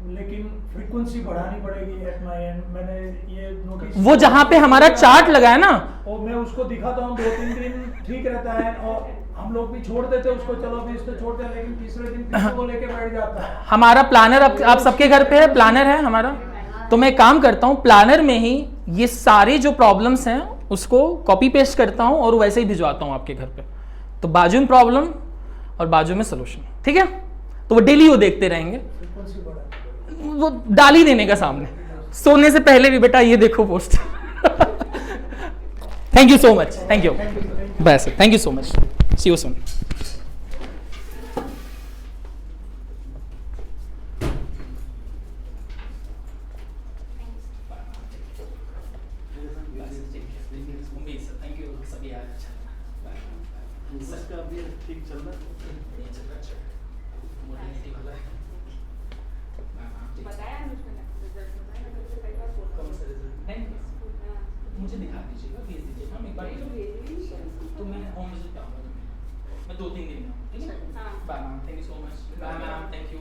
लेकिन फ्रीक्वेंसी बढ़ानी पड़ेगी एट माय एंड। मैंने ये नोटिस, वो जहां पे हमारा चार्ट लगा है ना, और मैं उसको दिखाता हूँ 2-3 दिन ठीक रहता है और हम लोग भी छोड़ देते उसको, चलो अभी इसको छोड़ते हैं, लेकिन तीसरे दिन फिर वो लेके बैठ जाता है। हमारा प्लानर आप सबके घर पे है, प्लानर है हमारा। तो मैं काम करता हूँ प्लानर में ही ये सारे जो प्रॉब्लम्स हैं उसको कॉपी पेस्ट करता हूँ और वैसे ही भिजवाता हूँ आपके घर पे। तो बाजू में प्रॉब्लम और बाजू में सोल्यूशन, ठीक है। तो वो डेली वो देखते रहेंगे, वो डाल ही देने का सामने, सोने से पहले भी बेटा ये देखो post. Thank you so much, thank you, bye sir, thank you so much, see you soon. इसका अभी ठीक चल रहा है। बताया अनुष्का ने रिजल्ट बताया, मैं तुझसे कई बार बोल रहा हूँ। मुझे दिखा दीजिएगा, भेज दीजिएगा, हम एक बार तो मैं होम विजिट आऊँगा, मैं 2-3 दिन में, ठीक है। हाँ। Bye ma'am, thank you so much. Bye ma'am, thank you.